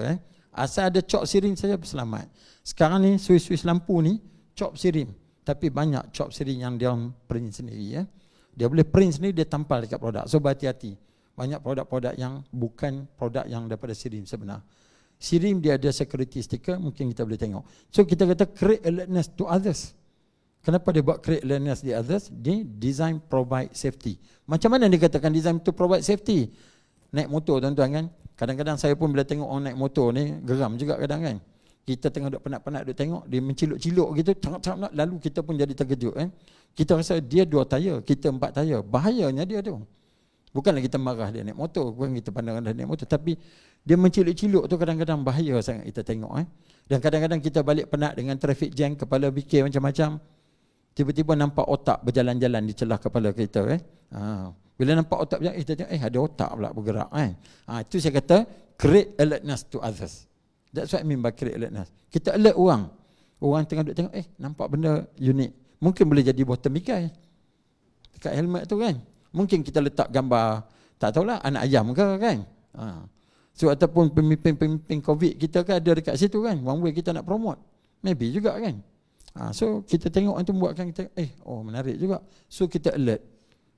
Asal ada cop sirim saja selamat. Sekarang ni suis-suis lampu ni cop sirim. Tapi banyak cop sirim yang dia print sendiri. Dia boleh print sendiri, dia tampal dekat produk. So berhati-hati. Banyak produk-produk yang bukan produk yang daripada sirim sebenar. Sirim dia ada security sticker, mungkin kita boleh tengok. So kita kata create alertness to others. Kenapa dia buat create alertness di others? Dia design provide safety. Macam mana dia katakan design to provide safety? Naik motor tuan-tuan kan. Kadang-kadang saya pun bila tengok orang naik motor ni, geram juga kadang kan. Kita tengok duk penat-penat duk tengok, dia menciluk-ciluk gitu, cakap-cakap, lalu kita pun jadi terkejut kan. Kita rasa dia 2 tayar, kita 4 tayar. Bahayanya dia tu. Bukanlah kita marah dia naik motor, bukan kita pandang dia naik motor, tapi dia menciluk-ciluk tu kadang-kadang bahaya sangat kita tengok. Dan kadang-kadang kita balik penat dengan traffic jam, kepala fikir macam-macam. Tiba-tiba nampak otak berjalan-jalan di celah kepala kita. Bila nampak otak berjalan, kita tengok, ada otak pula bergerak. Itu saya kata, create alertness to others. That's what I mean by create alertness. Kita alert orang. Orang tengah duduk tengok, nampak benda unik. Mungkin boleh jadi botol mikai dekat helmet tu kan. Mungkin kita letak gambar, tak tahulah, anak ayam ke kan. So ataupun pemimpin-pemimpin COVID kita kan ada dekat situ kan. One way kita nak promote. Maybe juga kan. So kita tengok itu membuatkan kita, menarik juga. So kita alert.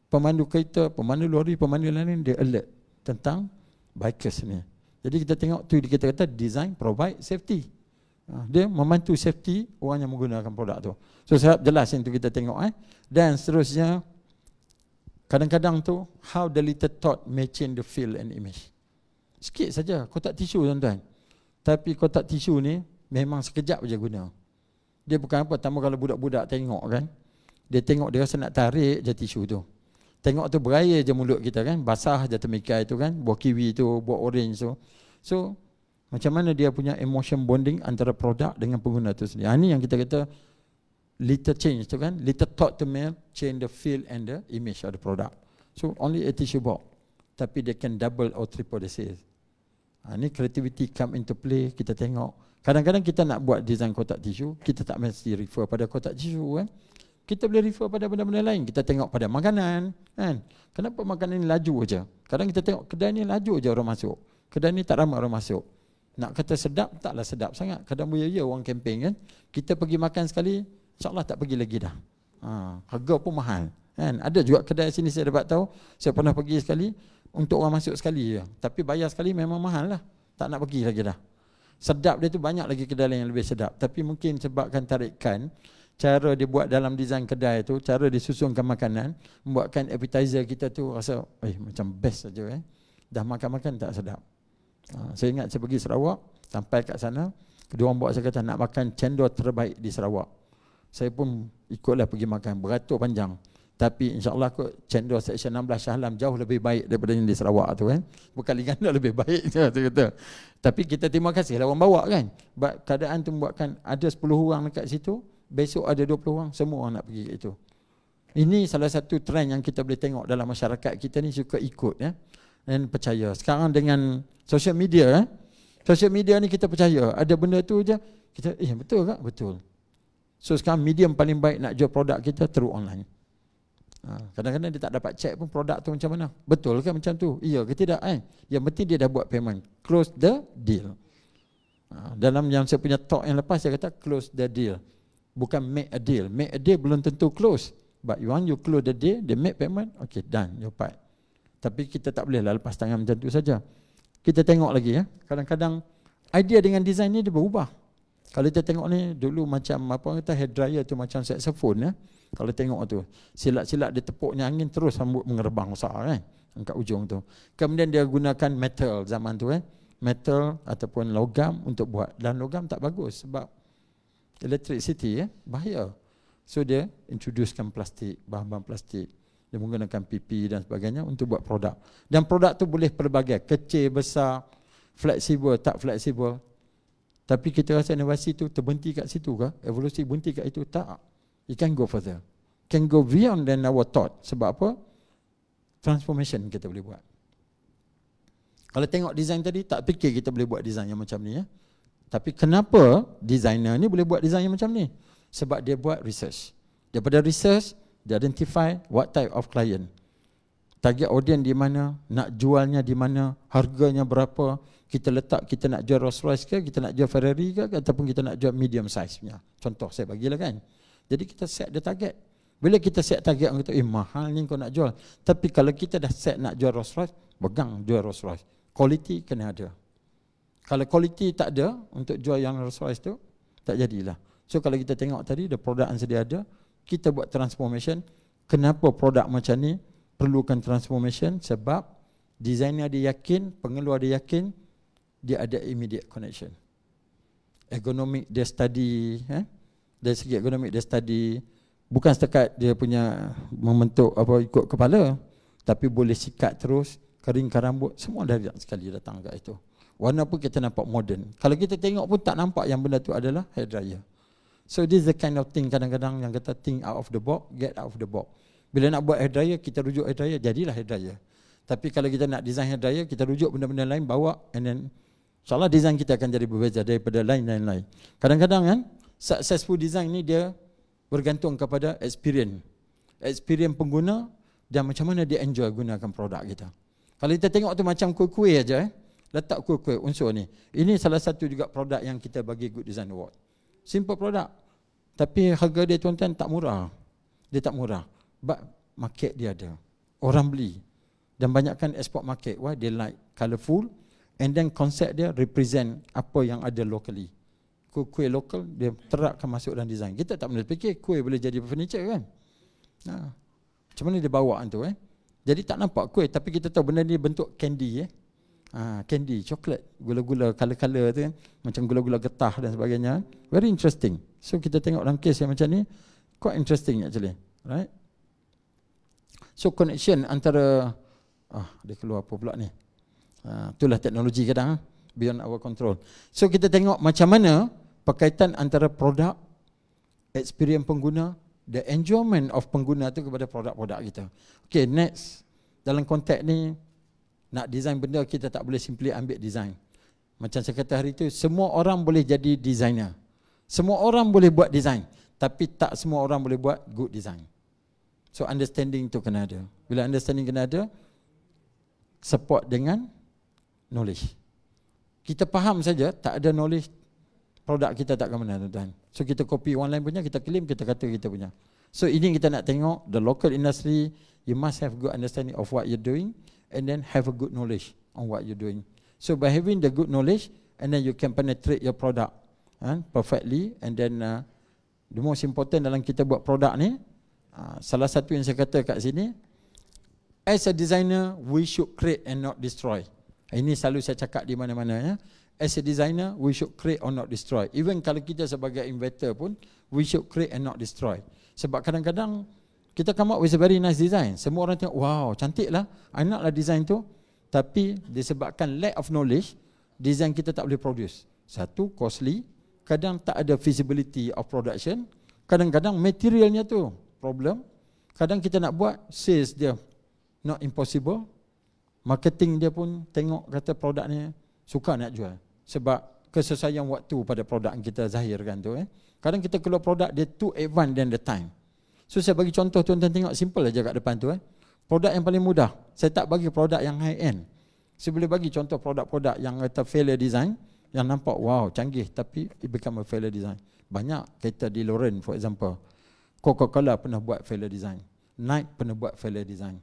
Pemandu kereta, pemandu lori, pemandu lain dia alert tentang bikers ni. Jadi kita tengok tu kita kata design provide safety. Dia membantu safety orang yang menggunakan produk tu. So saya jelas yang tu kita tengok. Dan seterusnya, kadang-kadang tu how the little thought may change the feel and image. Sikit saja kotak tisu tuan-tuan. Tapi kotak tisu ni memang sekejap je guna. Dia bukan apa, tambah kalau budak-budak tengok kan. Dia tengok dia rasa nak tarik je tisu tu. Tengok tu berair je mulut kita kan, basah je temikai tu kan, buah kiwi tu, buah orange tu. So macam mana dia punya emotion bonding antara produk dengan pengguna tu sendiri. Ini yang kita kata little change tu kan, little thought to make change the feel and the image of the product. So only a tissue box, tapi they can double or triple the sales. Ini creativity come into play. Kita tengok kadang-kadang kita nak buat design kotak tisu, kita tak mesti refer pada kotak tisu kan. Kita boleh refer pada benda-benda lain. Kita tengok pada makanan kan. Kenapa makanan ni laju aja? Kadang kita tengok kedai ni laju aja orang masuk. Kedai ni tak ramai orang masuk. Nak kata sedap, taklah sedap sangat. Kadang ya orang camping kan. Kita pergi makan sekali, insya-Allah tak pergi lagi dah. Harga pun mahal kan. Ada juga kedai sini saya dapat tahu, saya pernah pergi sekali untuk orang masuk sekali je. Tapi bayar sekali memang mahal lah. Tak nak pergi lagi dah. Sedap dia tu banyak lagi kedai lain yang lebih sedap. Tapi mungkin sebabkan tarikan, cara dia buat dalam design kedai tu, cara dia susunkan makanan, membuatkan appetizer kita tu rasa macam best saja Dah makan-makan tak sedap. Saya ingat saya pergi Sarawak, sampai kat sana, kedua orang bawa saya kata nak makan cendol terbaik di Sarawak. Saya pun ikutlah pergi makan, beratur panjang. Tapi insya-Allah kot cendol section 16 Shah Alam jauh lebih baik daripada yang di Sarawak tu kan. Berkali ganda lebih baik saya kata. Tapi kita terima kasih lah orang bawa kan. Keadaan tu membuatkan ada 10 orang dekat situ, besok ada 20 orang, semua orang nak pergi kat itu. Ini salah satu trend yang kita boleh tengok dalam masyarakat kita ni, suka ikut ya, dan percaya. Sekarang dengan social media social media ni kita percaya, ada benda tu je kita betul tak? Betul. So sekarang medium paling baik nak jual produk kita through online. Kadang-kadang dia tak dapat check pun produk tu macam mana. Betul ke macam tu? Iya ke tidak? Yang penting dia dah buat payment, close the deal. Dalam yang saya punya talk yang lepas, saya kata close the deal, bukan make a deal. Make a deal belum tentu close, but you want you close the deal, they make payment, okay, done, your part. Tapi kita tak boleh lah lepas tangan macam tu saja. Kita tengok lagi kadang-kadang idea dengan design ni dia berubah. Kalau kita tengok ni, dulu macam apa kata hair dryer tu macam saxophone Kalau tengok tu, silat-silat dia tepuknya angin terus rambut mengerbang besar kat ujung tu. Kemudian dia gunakan metal zaman tu metal ataupun logam untuk buat, dan logam tak bagus sebab electricity bahaya. So dia introducekan plastik, bahan-bahan plastik. Dia menggunakan PP dan sebagainya untuk buat produk. Dan produk tu boleh pelbagai, kecil, besar, fleksibel, tak fleksibel. Tapi kita rasa inovasi tu terhenti kat situ ke? Evolusi berhenti kat itu? Tak. It can go further. Can go beyond than our thought. Sebab apa? Transformation kita boleh buat. Kalau tengok design tadi, tak fikir kita boleh buat design yang macam ni Tapi kenapa designer ni boleh buat design yang macam ni? Sebab dia buat research. Daripada research, dia identify what type of client, target audience di mana, nak jualnya di mana, harganya berapa. Kita letak, kita nak jual Rolls Royce ke, kita nak jual Ferrari ke, ataupun kita nak jual medium size punya. Contoh saya bagilah kan. Jadi kita set the target. Bila kita set target, orang kata, mahal ni kau nak jual. Tapi kalau kita dah set nak jual Rolls Royce, pegang jual Rolls Royce. Quality kena ada. Kalau quality tak ada untuk jual yang Rolls Royce tu, tak jadilah. So kalau kita tengok tadi, the product yang sedia ada, kita buat transformation. Kenapa produk macam ni perlukan transformation? Sebab designer dia yakin, pengeluar dia yakin, dia ada immediate connection. Ergonomik dia study, dari segi ergonomik dia study, bukan setakat dia punya membentuk apa ikut kepala, tapi boleh sikat terus, keringkan rambut, semua dari sekali datang kat itu. Warna pun kita nampak modern. Kalau kita tengok pun tak nampak yang benda tu adalah hair dryer. So this is the kind of thing kadang-kadang yang kata think out of the box, get out of the box. Bila nak buat hair dryer, kita rujuk hair dryer, jadilah hair dryer. Tapi kalau kita nak design hair dryer, kita rujuk benda-benda lain, bawa, and then insyaAllah design kita akan jadi berbeza daripada lain-lain. Kadang-kadang successful design ni dia bergantung kepada experience pengguna dan macam mana dia enjoy gunakan produk kita. Kalau kita tengok tu macam kuih-kuih aja, letak kuih-kuih unsur ni. Ini salah satu juga produk yang kita bagi Good Design Award. Simple produk, tapi harga dia tuan-tuan tak murah. Dia tak murah, but market dia ada, orang beli. Dan banyakkan export market. Why? They like colourful, and then konsep dia represent apa yang ada locally. Kuih lokal dia terapkan masuk dalam design. Kita tak pernah fikir kuih boleh jadi furniture kan. Macam mana dia bawa tu Jadi tak nampak kuih, tapi kita tahu benda ni bentuk candy candy, coklat, gula-gula color-color tu kan, macam gula-gula getah dan sebagainya. Very interesting. So kita tengok dalam case yang macam ni, quite interesting actually, right? So connection antara dia keluar apa pula ni? Itulah teknologi kadang beyond our control. So kita tengok macam mana berkaitan antara produk, experience pengguna, the enjoyment of pengguna tu kepada produk-produk kita. Okay, next. Dalam konteks ni, nak design benda, kita tak boleh simply ambil design. Macam saya kata hari tu, semua orang boleh jadi designer. Semua orang boleh buat design, tapi tak semua orang boleh buat good design. So understanding tu kena ada. Bila understanding kena ada, support dengan knowledge. Kita faham saja, tak ada knowledge, produk kita tak ke mana tuan. So kita copy orang lain punya, kita claim, kita kata kita punya. So ini kita nak tengok the local industry, you must have good understanding of what you're doing, and then have a good knowledge on what you're doing. So by having the good knowledge, and then you can penetrate your product perfectly, and then the most important dalam kita buat produk ni, salah satu yang saya kata kat sini, as a designer, we should create and not destroy. Ini selalu saya cakap di mana-mana As a designer, we should create or not destroy. Even kalau kita sebagai inventor pun, we should create and not destroy. Sebab kadang-kadang kita come up with a very nice design. Semua orang tengok, wow, cantik lah, I nak lah design tu. Tapi disebabkan lack of knowledge, design kita tak boleh produce. Satu, costly. Kadang tak ada feasibility of production. Kadang-kadang materialnya tu problem. Kadang kita nak buat, sales dia not impossible. Marketing dia pun tengok kata produk ni suka nak jual. Sebab kesesuaian waktu pada produk yang kita zahirkan tu. Kadang kita keluar produk dia too advanced than the time. So saya bagi contoh, tuan-tuan tengok simple aja kat depan tu. Produk yang paling mudah. Saya tak bagi produk yang high end. Saya boleh bagi contoh produk-produk yang kata failure design, yang nampak wow canggih tapi it become a failure design. Banyak kereta di Loren for example. Coca-Cola pernah buat failure design. Nike pernah buat failure design.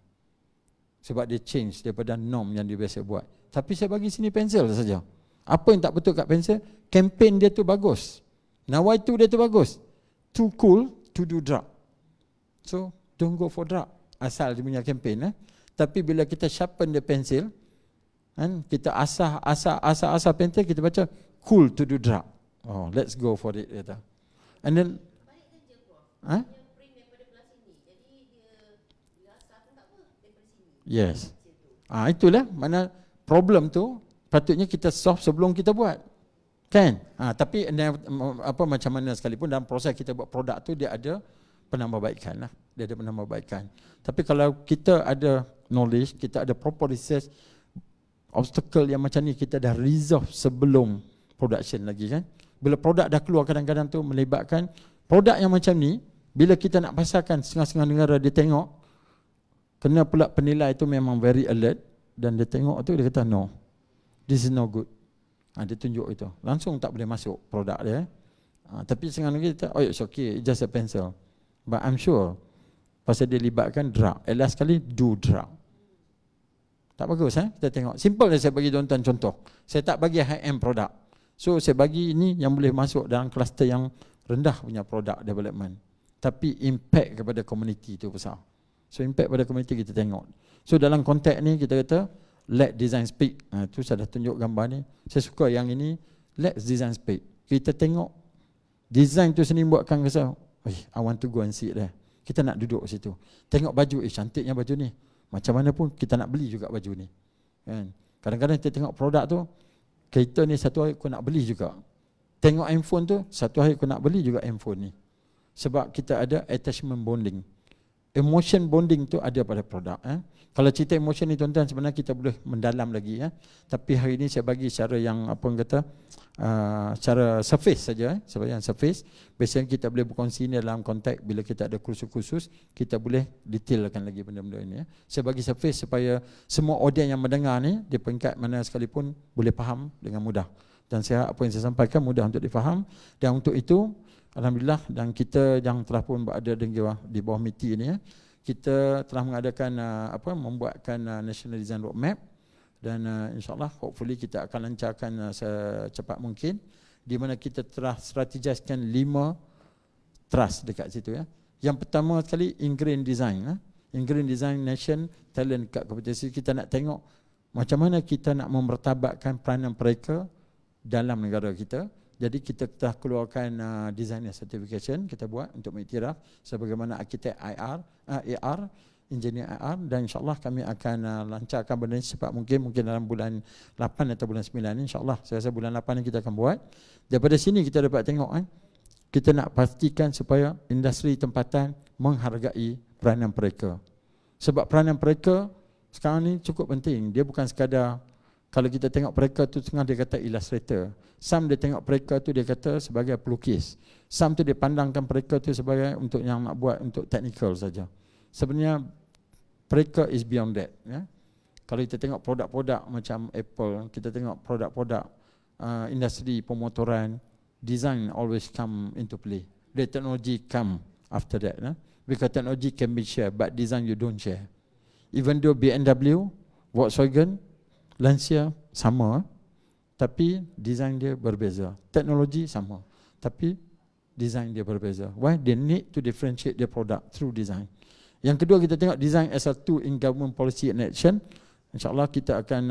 Sebab dia change daripada norm yang dia biasa buat. Tapi saya bagi sini pensel saja. Apa yang tak betul kat pensel? Campaign dia tu bagus. Nawai tu dia tu bagus. Too cool to do drug. So don't go for drug. Asal dia punya campaign. Tapi bila kita sharpen the pencil, kan, kita asah pencil, kita baca cool to do drug. Oh, let's go for it kata. And then yes. Itulah mana problem tu patutnya kita solve sebelum kita buat. Kan? Tapi apa macam mana sekalipun dalam proses kita buat produk tu dia ada penambahbaikan lah. Dia ada penambahbaikan. Tapi kalau kita ada knowledge, kita ada proper research, obstacle yang macam ni kita dah resolve sebelum production lagi kan. Bila produk dah keluar kadang-kadang tu melibatkan produk yang macam ni, bila kita nak pasarkan setengah-setengah negara dia tengok, kena pula penilai tu memang very alert dan dia tengok tu dia kata no, this is no good. Dia tunjuk itu. Langsung tak boleh masuk produk dia. Tapi setengah negara kita, oh it's okay, it's just a pencil. But I'm sure pasal dia libatkan drug. At last kali do drug. Tak bagus kita tengok. Simple je saya bagi tuan-tuan contoh. Saya tak bagi high-end produk. So saya bagi ini yang boleh masuk dalam kluster yang rendah punya produk development. Tapi impact kepada komuniti itu besar. So impact pada komuniti kita tengok. So dalam konteks ni kita kata let design speak. Tu saya dah tunjuk gambar ni. Saya suka yang ini, let design speak. Kita tengok design tu sendiri buatkan rasa, I want to go and see it there. Kita nak duduk situ. Tengok baju, cantiknya baju ni. Macam mana pun kita nak beli juga baju ni. Kan? Kadang-kadang kita tengok produk tu, kereta ni satu hari aku nak beli juga. Tengok handphone tu, satu hari aku nak beli juga handphone ni. Sebab kita ada attachment bonding. Emotion bonding tu ada pada produk. Kalau cerita emotion ni tuan-tuan sebenarnya kita boleh mendalam lagi. Tapi hari ini saya bagi cara yang apa orang kata, cara surface saja. Sebab yang surface, biasanya kita boleh berkongsi ni dalam konteks bila kita ada kursus-kursus, kita boleh detailkan lagi benda-benda ini. Saya bagi surface supaya semua audiens yang mendengar ni, di peringkat mana sekalipun boleh faham dengan mudah. Dan saya apa yang saya sampaikan mudah untuk difaham. Dan untuk itu, alhamdulillah, dan kita yang telah pun berada di bawah MITI ini, kita telah mengadakan membuatkan National Design Roadmap dan insyaAllah hopefully kita akan lancarkan secepat mungkin, di mana kita telah strategizkan 5 trust dekat situ. Yang pertama sekali Ingrain Design. Ingrain Design Nation Talent kat kompetisi. Kita nak tengok macam mana kita nak memertabatkan peranan mereka dalam negara kita. Jadi kita telah keluarkan designer certification kita buat untuk mengiktiraf sebagaimana arkitek AR, engineer AR, dan insyaAllah kami akan lancarkan benda ini secepat mungkin dalam bulan 8 atau bulan 9 insyaAllah. Saya rasa bulan 8 ni kita akan buat. Daripada sini kita dapat tengok kita nak pastikan supaya industri tempatan menghargai peranan mereka. Sebab peranan mereka sekarang ni cukup penting. Dia bukan sekadar kalau kita tengok mereka tu tengah dia kata illustrator. Some dia tengok mereka tu dia kata sebagai pelukis. Some tu dia pandangkan mereka tu sebagai untuk yang nak buat untuk technical saja. Sebenarnya mereka is beyond that. Kalau kita tengok produk-produk macam Apple, kita tengok produk-produk industri pemotoran, design always come into play. The technology come after that. Because technology can be shared, but design you don't share. Even though BMW, Volkswagen, Lancia sama, tapi design dia berbeza. Teknologi sama, tapi design dia berbeza. Why? They need to differentiate their product through design. Yang kedua kita tengok design as a tool in government policy and action. InsyaAllah kita akan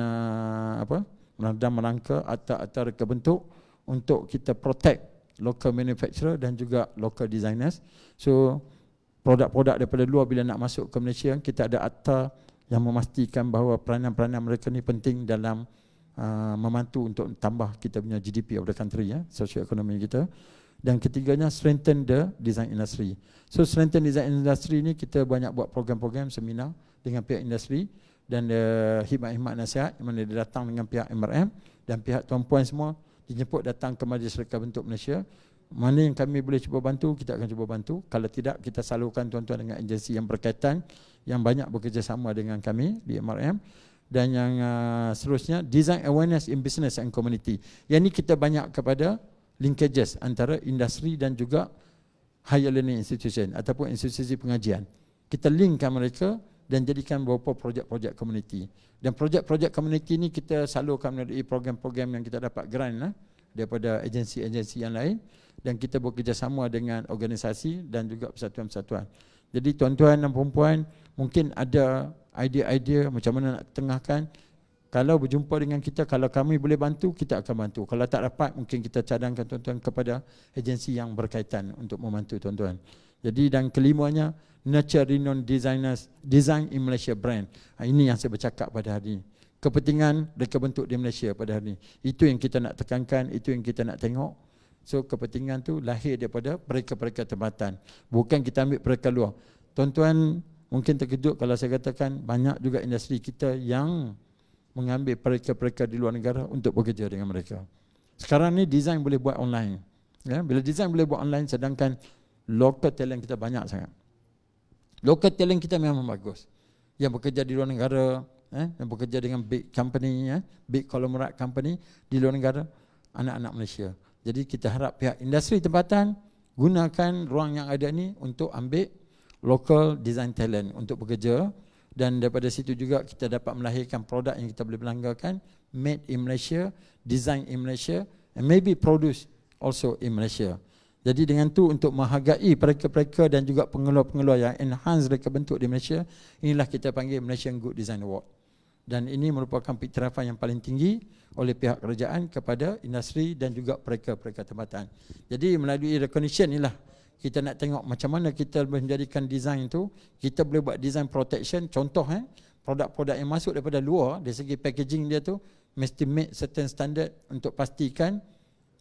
dalam rangka atau kebentuk untuk kita protect local manufacturer dan juga local designers. So produk-produk daripada luar bila nak masuk ke Malaysia, kita ada akta yang memastikan bahawa peranan-peranan mereka ni penting dalam membantu untuk tambah kita punya GDP of the country, sosioekonomi kita. Dan ketiganya strengthen the design industry. So strengthen design industry ni kita banyak buat program-program seminar dengan pihak industri dan khidmat-khidmat nasihat yang mana dia datang dengan pihak MRM dan pihak tuan-puan semua dijemput datang ke Majlis Syarikat Bentuk Malaysia. Mana yang kami boleh cuba bantu, kita akan cuba bantu. Kalau tidak, kita salurkan tuan-tuan dengan agensi yang berkaitan yang banyak bekerjasama dengan kami di MRM. Dan yang seterusnya, design awareness in business and community. Yang ini kita banyak kepada linkages antara industri dan juga higher learning institution ataupun institusi pengajian. Kita linkkan mereka dan jadikan beberapa projek-projek community. Dan projek-projek community ni kita salurkan melalui program-program yang kita dapat grant daripada agensi-agensi yang lain, dan kita bekerjasama dengan organisasi dan juga persatuan-persatuan. Jadi tuan-tuan dan perempuan, mungkin ada idea-idea macam mana nak tengahkan. Kalau berjumpa dengan kita, kalau kami boleh bantu, kita akan bantu. Kalau tak dapat, mungkin kita cadangkan tuan-tuan kepada agensi yang berkaitan untuk membantu tuan-tuan. Jadi dan kelimanya, nurture renowned designers, design in Malaysia brand. Ini yang saya bercakap pada hari ini. Kepentingan Reka Bentuk di Malaysia pada hari ini. Itu yang kita nak tekankan, itu yang kita nak tengok. So kepentingan tu lahir daripada mereka-mereka tempatan. Bukan kita ambil mereka luar. Tuan-tuan mungkin terkejut kalau saya katakan banyak juga industri kita yang mengambil mereka-mereka di luar negara untuk bekerja dengan mereka. Sekarang ni design boleh buat online. Ya, bila design boleh buat online, sedangkan local talent kita banyak sangat. Local talent kita memang bagus. Yang bekerja di luar negara, yang bekerja dengan big company, big conglomerate company di luar negara, anak-anak Malaysia. Jadi kita harap pihak industri tempatan gunakan ruang yang ada ni untuk ambil local design talent untuk bekerja. Dan daripada situ juga kita dapat melahirkan produk yang kita boleh belanggakan, made in Malaysia, design in Malaysia, and maybe produce also in Malaysia. Jadi dengan tu untuk menghargai mereka-mereka dan juga pengeluar-pengeluar yang enhance Reka Bentuk di Malaysia, inilah kita panggil Malaysian Good Design Award. Dan ini merupakan iktirafan yang paling tinggi oleh pihak kerajaan kepada industri dan juga mereka-mereka tempatan. Jadi melalui recognition inilah kita nak tengok macam mana kita boleh menjadikan design itu, kita boleh buat design protection. Contoh produk-produk yang masuk daripada luar, dari segi packaging dia tu mesti meet certain standard untuk pastikan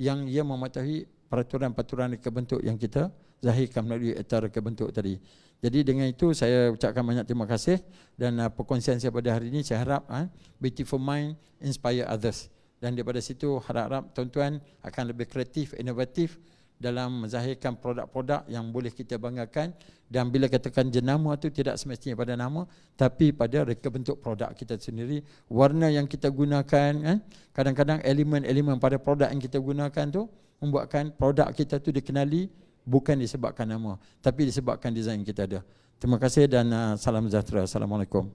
yang ia mematuhi peraturan-peraturan Reka Bentuk yang kita zahirkan melalui Akta Reka Bentuk tadi. Jadi dengan itu saya ucapkan banyak terima kasih, dan perkongsian saya pada hari ini saya harap Beautiful Mind inspire others, dan daripada situ harap-harap tuan-tuan akan lebih kreatif, inovatif dalam menzahirkan produk-produk yang boleh kita banggakan. Dan bila katakan jenama tu tidak semestinya pada nama, tapi pada Reka Bentuk produk kita sendiri. Warna yang kita gunakan, kadang-kadang elemen-elemen pada produk yang kita gunakan tu membuatkan produk kita tu dikenali bukan disebabkan nama, tapi disebabkan desain kita ada. Terima kasih dan salam sejahtera. Assalamualaikum.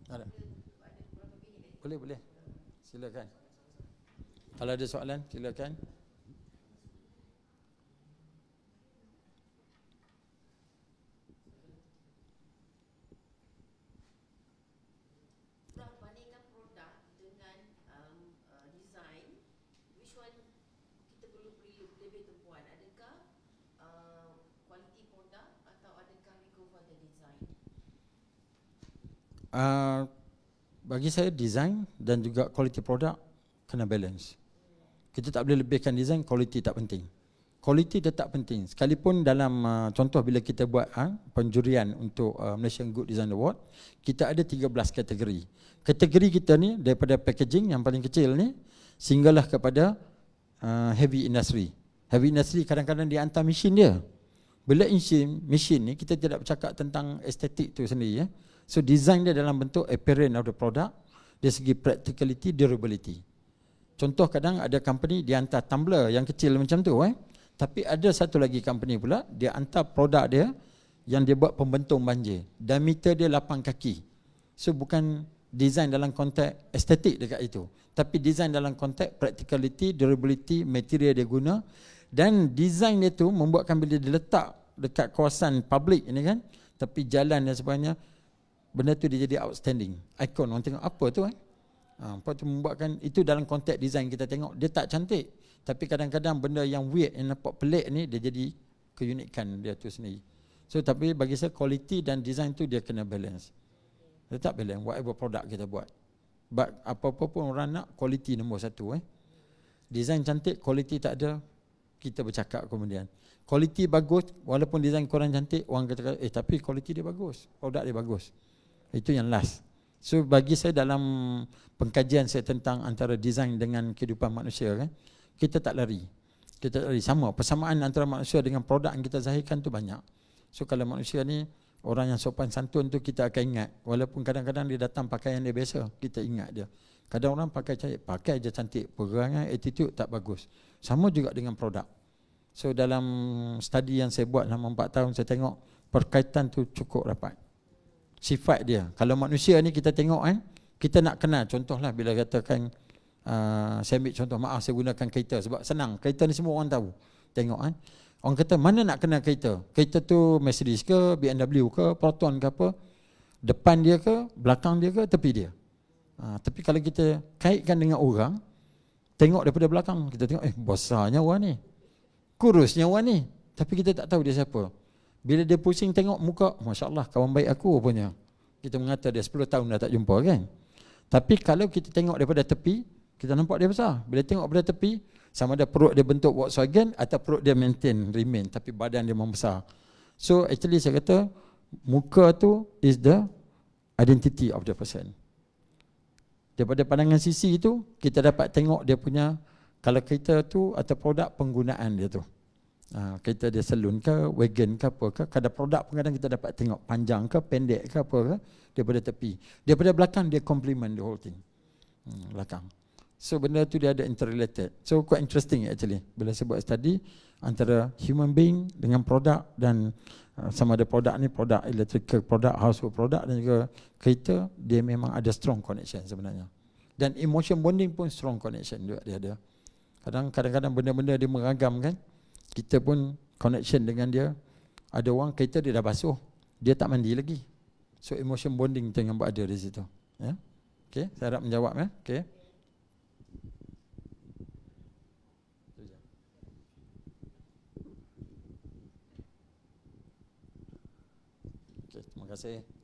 Ada? Boleh. Silakan. Kalau ada soalan, silakan. Bandingkan produk dengan design, which one kita perlu beri lebih tumpuan? Adakah quality produk atau adakah we go for the design? Bagi saya design dan juga quality produk kena balance. Kita tak boleh lebihkan design, quality tak penting. Quality tetap penting. Sekalipun dalam contoh bila kita buat penjurian untuk Malaysian Good Design Award, kita ada 13 kategori. Kategori kita ni daripada packaging yang paling kecil ni sehinggalah kepada heavy industry. Heavy industry kadang-kadang dia hantar mesin dia. Bila mesin ni kita tidak bercakap tentang estetik tu sendiri. So design dia dalam bentuk appearance of the product, dari segi practicality, durability. Contoh kadang ada company dia hantar tumbler yang kecil macam tu tapi ada satu lagi company pula dia hantar produk dia yang dia buat pembentung banjir. Diameter dia 8 kaki. So bukan design dalam konteks estetik dekat itu, tapi design dalam konteks practicality, durability, material dia guna. Dan design dia tu membuatkan bila dia letak dekat kawasan public ini kan, tapi jalan dan sebagainya, benda tu dia jadi outstanding, ikon. Orang tengok apa tu apa tu membuatkan itu dalam konteks design kita tengok dia tak cantik, tapi kadang-kadang benda yang weird, yang nampak pelik ni dia jadi keunikan dia tu sendiri. So tapi bagi saya quality dan design tu dia kena balance. Dia tak pilih whatever produk kita buat. But apa-apa pun orang nak, quality nombor satu. Design cantik, quality tak ada, kita bercakap kemudian. Quality bagus, walaupun design korang cantik, orang kata, tapi quality dia bagus, produk dia bagus. Itu yang last. So bagi saya dalam pengkajian saya tentang antara design dengan kehidupan manusia kan, kita tak lari. Kita tak lari. Sama, persamaan antara manusia dengan produk yang kita zahirkan tu banyak. So kalau manusia ni orang yang sopan santun tu kita akan ingat. Walaupun kadang-kadang dia datang pakaian dia biasa, kita ingat dia. Kadang orang pakai je cantik, perangai, attitude tak bagus. Sama juga dengan produk. So dalam study yang saya buat selama 4 tahun, saya tengok perkaitan tu cukup rapat. Sifat dia. Kalau manusia ni kita tengok kita nak kenal. Contohlah bila katakan saya ambil contoh, maaf saya gunakan kereta sebab senang. Kereta ni semua orang tahu. Tengok orang kata mana nak kenal kereta? Kereta tu Mercedes ke, BMW ke, Proton ke apa? Depan dia ke, belakang dia ke, tepi dia. Tapi kalau kita kaitkan dengan orang, tengok daripada belakang, kita tengok besarnya orang ni, kurusnya orang ni, tapi kita tak tahu dia siapa. Bila dia pusing tengok muka, Masya Allah kawan baik aku punya, kita mengata dia 10 tahun dah tak jumpa kan. Tapi kalau kita tengok daripada tepi, kita nampak dia besar. Bila tengok daripada tepi, sama ada perut dia bentuk Volkswagen atau perut dia remain, tapi badan dia membesar. So actually saya kata muka tu is the identity of the person. Daripada pandangan sisi itu kita dapat tengok dia punya, kalau kereta tu atau produk penggunaan dia tu. Kereta dia salon ke, wagon ke apa ke, kadang produk pun kadang kita dapat tengok panjang ke, pendek ke apa ke, daripada tepi. Daripada belakang dia complement the whole thing. Belakang. So benda tu dia ada interrelated. So quite interesting actually bila saya buat study antara human being dengan produk, dan sama ada produk ni produk electrical product, household product, dan juga kereta, dia memang ada strong connection sebenarnya. Dan emotion bonding pun strong connection juga dia ada. Kadang-kadang benda-benda dia meragam kan. Kita pun connection dengan dia. Ada orang kereta dia dah basuh, dia tak mandi lagi. So emotion bonding tu yang berada di situ. Ya. Okey, saya harap menjawab ya. Okey. Terima kasih.